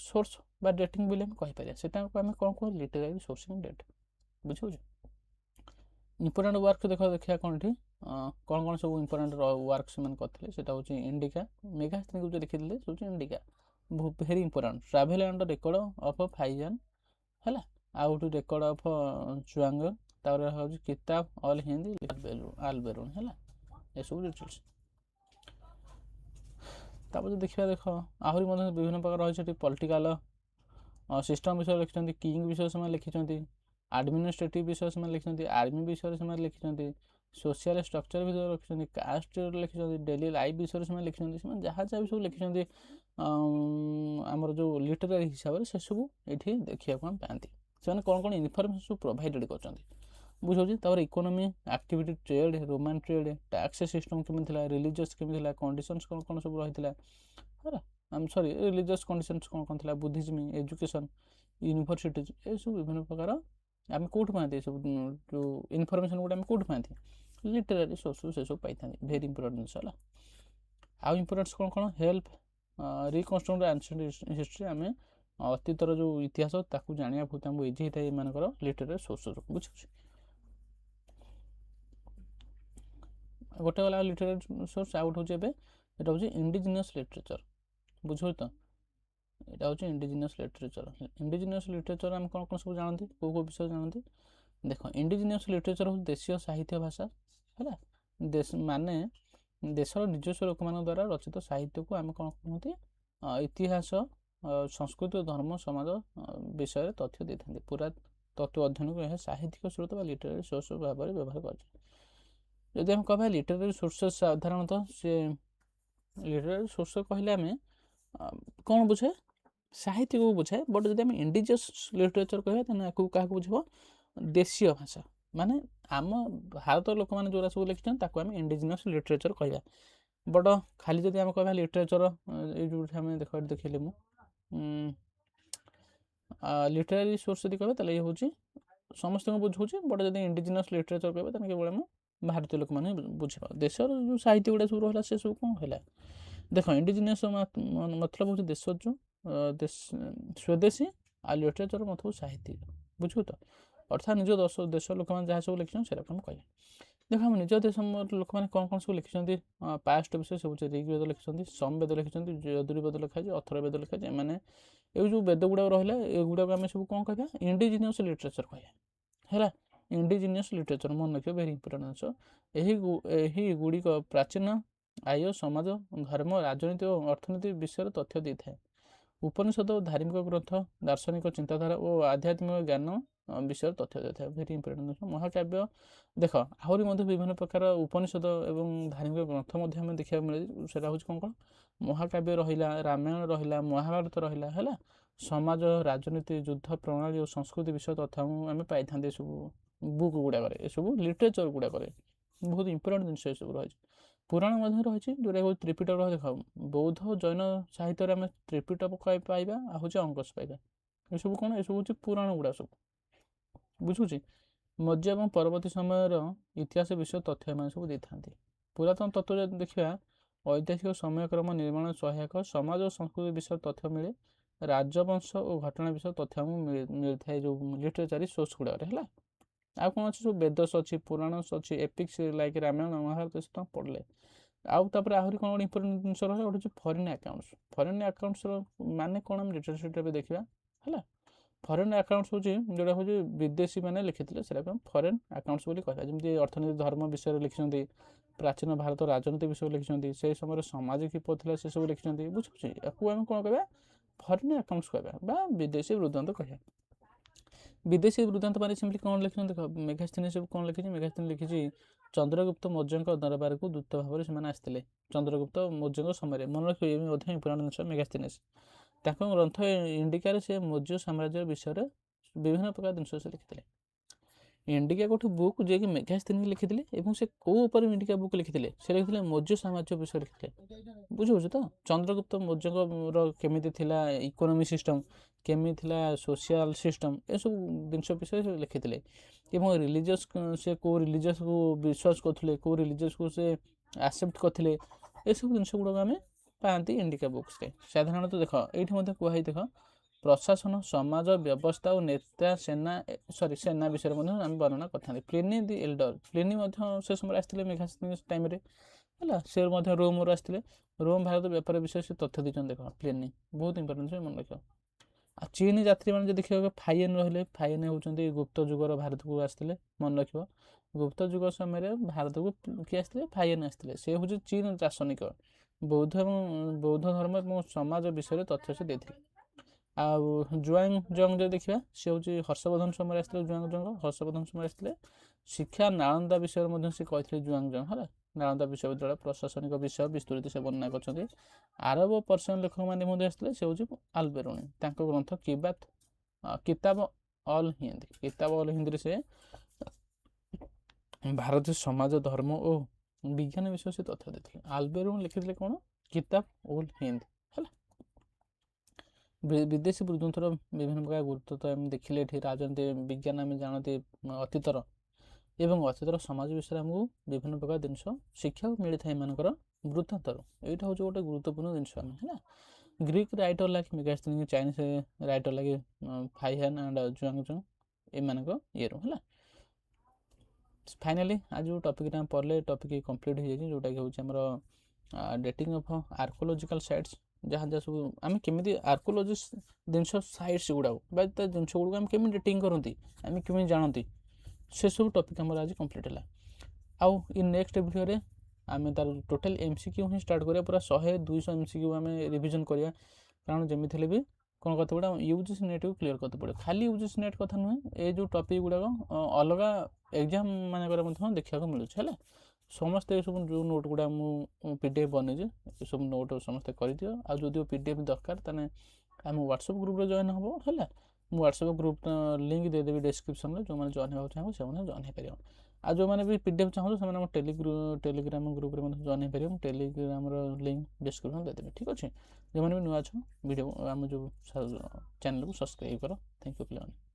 ସୋର୍ସ ବା ଡେଟିଂ ବୋଲି ଆମେ କହିପାରିବା ସେଟାକୁ ଆମେ କ'ଣ କୁହ লিটারারি সোর্সিং ଡେଟ୍ ବୁଝିପାରୁଛୁ। ଇମ୍ପୋର୍ଟାଣ୍ଟ ୱାର୍କ ଦେଖିବା କ'ଣ ଏଠି କ'ଣ କ'ଣ ସବୁ ଇମ୍ପୋର୍ଟାଣ୍ଟ ୱାର୍କ ସେମାନେ କରିଥିଲେ ସେଟା ହେଉଛି ଇଣ୍ଡିକା ମେଘାସ୍ତିନିକ୍ ଯେଉଁ ଦେଖିଥିଲେ ସେ ହେଉଛି Indica very important travel and record of Faxian ହେଲା ଆଉ ଗୋଟେ ରେକର୍ଡ଼ ଅଫ୍ ଚୁଆଙ୍ଗ ତାପରେ ହେଉଛି କିତାବ ଅଲ୍ ହିନ୍ଦୀ ଆଲବେରୁଣି ହେଲା ଏସବୁ ଡିଟେଲ୍ସ। ତାପରେ ଦେଖିବା ଦେଖ ଆହୁରି ମଧ୍ୟ ବିଭିନ୍ନ ପ୍ରକାର ରହିଛି ଏଠି ପଲିଟିକାଲ ସିଷ୍ଟମ୍ ବିଷୟରେ ଲେଖିଛନ୍ତି କିଙ୍ଗ ବିଷୟରେ ସେମାନେ ଲେଖିଛନ୍ତି ଆଡମିନିଷ୍ଟ୍ରେଟିଭ ବିଷୟରେ ସେମାନେ ଲେଖିଛନ୍ତି ଆର୍ମି ବିଷୟରେ ସେମାନେ ଲେଖିଛନ୍ତି ସୋସିଆଲ ଷ୍ଟ୍ରକ୍ଚର ବିଷୟରେ ଲେଖିଛନ୍ତି କାଷ୍ଟ ଲେଖିଛନ୍ତି ଡେଲି ଲାଇଫ୍ ବିଷୟରେ ସେମାନେ ଲେଖିଛନ୍ତି ସେମାନେ ଯାହା ବି ସବୁ ଲେଖିଛନ୍ତି ଆମର ଯେଉଁ ଲିଟେରାରୀ ହିସାବରେ ସେସବୁ ଏଠି ଦେଖିବାକୁ ଆମେ ପାଆନ୍ତି ସେମାନେ କ'ଣ କ'ଣ ଇନଫର୍ମେସନ୍ ସବୁ ପ୍ରୋଭାଇଡ଼େଡ଼ କରୁଛନ୍ତି ବୁଝାଉଛି। ତାପରେ economy activity trade Roman trade tax system କେମିତି ଥିଲା ରିଲିଜିୟସ୍ କେମିତି ଥିଲା କଣ୍ଡିସନ୍ସ କ'ଣ କ'ଣ ସବୁ ରହିଥିଲା ହେଲା ରିଲିଜିୟସ୍ କଣ୍ଡିସନ୍ସ କ'ଣ କ'ଣ ଥିଲା ବୁଦ୍ଧିଜମ୍ ଏଜୁକେସନ୍ ୟୁନିଭର୍ସିଟିଜ୍ ଏସବୁ ବିଭିନ୍ନ ପ୍ରକାର ଆମେ କେଉଁଠୁ ପାଆନ୍ତି ଏସବୁ ଯେଉଁ ଇନଫର୍ମେସନ୍ ଗୁଡ଼ା ଆମେ କେଉଁଠୁ ପାଆନ୍ତି লিটারারি সোর্ସରୁ ସେସବୁ ପାଇଥାନ୍ତି ଭେରି ଇମ୍ପୋର୍ଟାଣ୍ଟ ଜିନିଷ ହେଲା। ଆଉ ଇମ୍ପୋର୍ଟାନ୍ସ କ'ଣ ହେଲ୍ପ ରିକନଷ୍ଟ୍ରକ୍ଟ ଆନ୍ସିଏଣ୍ଟ ହିଷ୍ଟ୍ରି ଆମେ ଅତୀତର ଯେଉଁ ଇତିହାସ ତାକୁ ଜାଣିବା ବହୁତ ଆମକୁ ଇଜି ହେଇଥାଏ ଏମାନଙ୍କର লিটারারি সোর্ସରୁ ବୁଝୁଛି। ଗୋଟେ ଗଲା লিটারারি সোর্স ଆଉ ଗୋଟେ ହେଉଛି ଏବେ ଏଇଟା ହେଉଛି ଇଣ୍ଡିଜିନିୟସ୍ ଲିଟରେଚର ବୁଝୁଛୁ ତ ଏଇଟା ହେଉଛି ଇଣ୍ଡିଜିନିୟସ୍ ଲିଟରେଚର। ଇଣ୍ଡିଜିନିୟସ୍ ଲିଟରେଚର ଆମେ କ'ଣ କ'ଣ ସବୁ ଜାଣନ୍ତି କେଉଁ ବିଷୟ ଜାଣନ୍ତି ଦେଖ ଇଣ୍ଡିଜିନିୟସ୍ ଲିଟରେଚର ହେଉଛି ଦେଶୀୟ ସାହିତ୍ୟ ଭାଷା ହେଲା ମାନେ ଦେଶର ନିଜସ୍ୱ ଲୋକମାନଙ୍କ ଦ୍ୱାରା ରଚିତ ସାହିତ୍ୟକୁ ଆମେ କ'ଣ କୁହନ୍ତି ଇତିହାସ ସଂସ୍କୃତି ଓ ଧର୍ମ ସମାଜ ବିଷୟରେ ତଥ୍ୟ ଦେଇଥାନ୍ତି ପୁରା ତତ୍ତ୍ୱ ଅଧ୍ୟୟନକୁ ଏହା ସାହିତ୍ୟିକ ସ୍ରୋତ ବା ଲିଟେରାରୀ ସୋର୍ସ ଭାବରେ ବ୍ୟବହାର କରାଯାଏ। ଯଦି ଆମେ କହିବା ଲିଟେରାରୀ ସୋର୍ସେସ୍ ସାଧାରଣତଃ ସେ ଲିଟେରାରୀ ସୋର୍ସ କହିଲେ ଆମେ କ'ଣ ବୁଝାଏ ସାହିତ୍ୟକୁ ବୁଝାଏ ବଟ୍ ଯଦି ଆମେ ଇଣ୍ଡିଜିନିୟସ୍ ଲିଟରେଚର କହିବା ତାହେଲେ ଆକୁ କାହାକୁ ବୁଝିବ ଦେଶୀୟ ଭାଷା ମାନେ ଆମ ଭାରତର ଲୋକମାନେ ଯେଉଁଗୁଡ଼ା ସବୁ ଲେଖିଛନ୍ତି ତାକୁ ଆମେ ଇଣ୍ଡିଜିନିୟସ୍ ଲିଟରେଚର କହିବା ବଟ୍ ଖାଲି ଯଦି ଆମେ କହିବା ଲିଟରେଚର ଏଇ ଯେଉଁଠି ଆମେ ଦେଖେଇଲି ମୁଁ लिटरेरी सोर्स यदि कहबे ताले ये होची समस्त को बुझौची बट जदि इंडिजिनियस लिटरेचर कहबे ताने केवल हम भारतीय लोक माने बुझिबा देशर जो साहित्य गुडा सब रहला से सब कोन होला देखो इंडिजिनियस मतलब होची देश जो देश स्वदेशी आ लिटरेचर मतलब साहित्य बुझो तो अर्थात निज देश लोक माने जहाँ सब लिखछन सेरा हम कहया देखो हम निज देश लोक माने कौन सब लिखिछंती पास्ट विषय सब ऋग्वेद लिखिछंती समवेद लिखिछंती यजुर्वेद लिखा है अथर्ववेद लिखा है माने ये जो वेद गुड़ा रहा ये गुड़ा आम सब कौन कह इंडिजिनियस लिटरेचर कह है इंडिजिनियस लिटरेचर मन रखिए भेरी इंपोर्टेंट जिन यही गुड़िक प्राचीन आय समाज धर्म राजनीति और अर्थनीति विषय तथ्य दे था उपनिषद धार्मिक ग्रंथ दार्शनिक चिंताधारा और आध्यात्मिक ज्ञान विषय तथ्य दे था भेरी इंपोर्टेंट महाकाव्य देख आहरी विभिन्न प्रकार उपनिषद और धार्मिक ग्रंथ आम देखा मिले से कौन कौन महाकाव्य रहा रामायण रहा महाभारत रहा है समाज राजनीति युद्ध प्रणाली और संस्कृति विषय तथ्य आम पाई था सब बुक गुड़ाक सब लिटरेचर गुड़ाक बहुत इंपोर्टेंट जिन सब रही पुराण रही जोटा त्रिपिटक देख बौद्ध जैन साहित्य आम त्रिपिटक पाइबा हूँ अंकस पाइबा ये सब कौन ये सब हूँ पुराण गुड़ा सब बुझुची मौर्य और परवर्ती समय इतिहास विषय तथ्य एम सब दे था पुरातन तत्व देखा ऐतिहासिक समयक्रम निर्माण सहायक समाज और संस्कृति विषय तथ्य मिले राजवंश और घटना विषय तथ्य मिलता है जो लिटरेचर सोर्स गुड़ा है आ कौन अच्छे सब वेदस अच्छी पुराणस अच्छी एपिक्स लाइक रामायण महाभारत सब पढ़ले आउे आहरी कौन इंपोर्टेंट जिन रहा गोटे फरेन आकाउंट्स माने कौन आम लिटरेचर देखा है फरेन आकाउंट्स हूँ जोटा हूँ विदेशी मैंने लिखी से फरेन आकाउंट्स बोली कहता जमी अर्थनीति धर्म विषय लिखिं प्राचीन भारत राजनीति विषय लिखिं से समय समाज किपर था से सब लिखिं बुझे या कौन कह फरेन आकाउंट्स कहवा विदेशी वृत्तांत कह विदेशी वृत्तांत मारे सिंपली कौन लिखिं देख मेघास्थनीय सब कौन लिखी मेघास्थनी लिखी चंद्रगुप्त मौर्य दरबार को दूत भाव में आसते चंद्रगुप्त मौर्य समय मन रखिए इंपोर्टेंट जिन मेघास्थनी ग्रंथ इंडिकार से मौर्य साम्राज्य विषय विभिन्न प्रकार जिन से लिखी इंडिका गोटे बुक जी कि मेघास्थनी लिखी से कौपर इंडिका बुक लिखी से लिखी मौर्य साम्राज्य विषय लिखी बुझे तो चंद्रगुप्त मौर्य केमी इकोनोमी सिस्टम केमी सोशल सिस्टम ये सब जिन विषय लिखी रिलीजियस से कौ रिलीजियस को विश्वास करते कौ रिलीजियस को से एक्सेप्ट करते ये सब जिन गुड़ाक आम पाती इंडिका बुक्स साधारणतः देख ये कहुई देख प्रशासन समाज व्यवस्था और नेता सेना सेना विषय आम वर्णना करते प्लिनी दि एल्डर प्लिनी से समय आसते मेघास्थनी टाइम है से रोम आसते रोम भारत व्यापार विषय से तथ्य दीजिए देख प्लिनी बहुत इंपोर्टेंट मन रख चीन यात्री मैंने देखिए फाइएन रही फाइएन होती गुप्त जुगर भारत को आसते मन रख गुप्त जुग समय भारत को किए आसते फाइएन आसते से हूँ चीन दार्शनिक बौद्ध धर्म और समाज विषय तथ्य से देते जुआंग जंग जो देखा सी हूँ हर्षवर्धन समय आसते जुआंग जंग हर्षवर्धन समय आसते शिक्षा नालंदा विषय से कहते जुआंग जंग है नालंदा विश्वविद्यालय प्रशासनिक विषय विस्तृत से वर्णना कर आरब पर्शियन लेखक मैंने आसते से हूँ अल्बेरुनी ग्रंथ किताब ऑल हिंदी से भारतीय समाज धर्म और विज्ञान विषय से तथ्य देते अल्बेरुनी लिखी कौन किताब ऑल हिंद है विदेशी वृद्धंतर विभिन्न प्रकार गुरुत्व तो आम देखिले राजनीति विज्ञान आम जानते अतीतर एवं अतीतर समाज विषय आमको विभिन्न प्रकार जिन शिक्षा मिलता है एमकर वृत्तांतर यहाँ हूँ गोटे गुरुत्वपूर्ण जिन है Greek writer like Megasthenes Chinese writer like Fa Hien and Xuanzang एम ये है फाइनाली आज जो टॉपिक पढ़ले टॉपिक कंप्लीट हो जाए जोटा कि हूँ डेटिंग ऑफ आर्कोलॉजिकल साइट्स जहाँ जहाँ सब आम केमी आर्कोलॉजी जिन साइट्स गुड़ाक जिन गुड़ा आम केमी डेटिंग करती आम केमी जानती से सब टॉपिक आम आज कंप्लीट है आउ इन नेक्स्ट वीडियो आम तार टोटल एमसीक्यू ही स्टार्ट करिया पूरा 100-200 एमसीक्यू आम रिविजन करिया कारण जमी भी कौन करते पड़ा यूजीसी नेट को क्लीयर करते पड़े खाली यूजीसी नेट कथा नुहे ये जो टॉपिक गुड़ाक अलग एग्जाम मानक देखा मिलूँ है समस्ते सब जो नोट गुड़ा मुझे पीडीएफ बन सब नोट समस्ते कर दियो आ जो पीडीएफ दरकार ताने आम व्हाट्सएप ग्रुप रे जॉइन हम है ମୁଁ ହ୍ୱାଟ୍ସଆପ୍ ଗ୍ରୁପ୍ ଲିଙ୍କ୍ ଦେଇଦେବି ଡେସ୍କ୍ରିପ୍ସନ୍ରେ, ଯେଉଁମାନେ ଜଏନ୍ ହେବାକୁ ଚାହିଁବ ସେମାନେ ଜଏନ୍ ହେଇପାରିବ। ଆଉ ଯେଉଁମାନେ ବି PDF ଚାହୁଁଛ ସେମାନେ ଆମ ଟେଲିଗ୍ରାମ ଗ୍ରୁପ୍ରେ ମଧ୍ୟ ଜଏନ୍ ହେଇପାରିବ। ମୁଁ ଟେଲିଗ୍ରାମର ଲିଙ୍କ୍ ଡେସ୍କ୍ରିପ୍ସନ୍ ଦେଇଦେବି, ଠିକ୍ ଅଛି। ଯେଉଁମାନେ ବି ନୂଆ ଅଛ ଭିଡ଼ିଓ ଆମ ଯେଉଁ ଚ୍ୟାନେଲକୁ ସବସ୍କ୍ରାଇବ୍ କର। ଥ୍ୟାଙ୍କ ୟୁ ପିଲାମାନେ।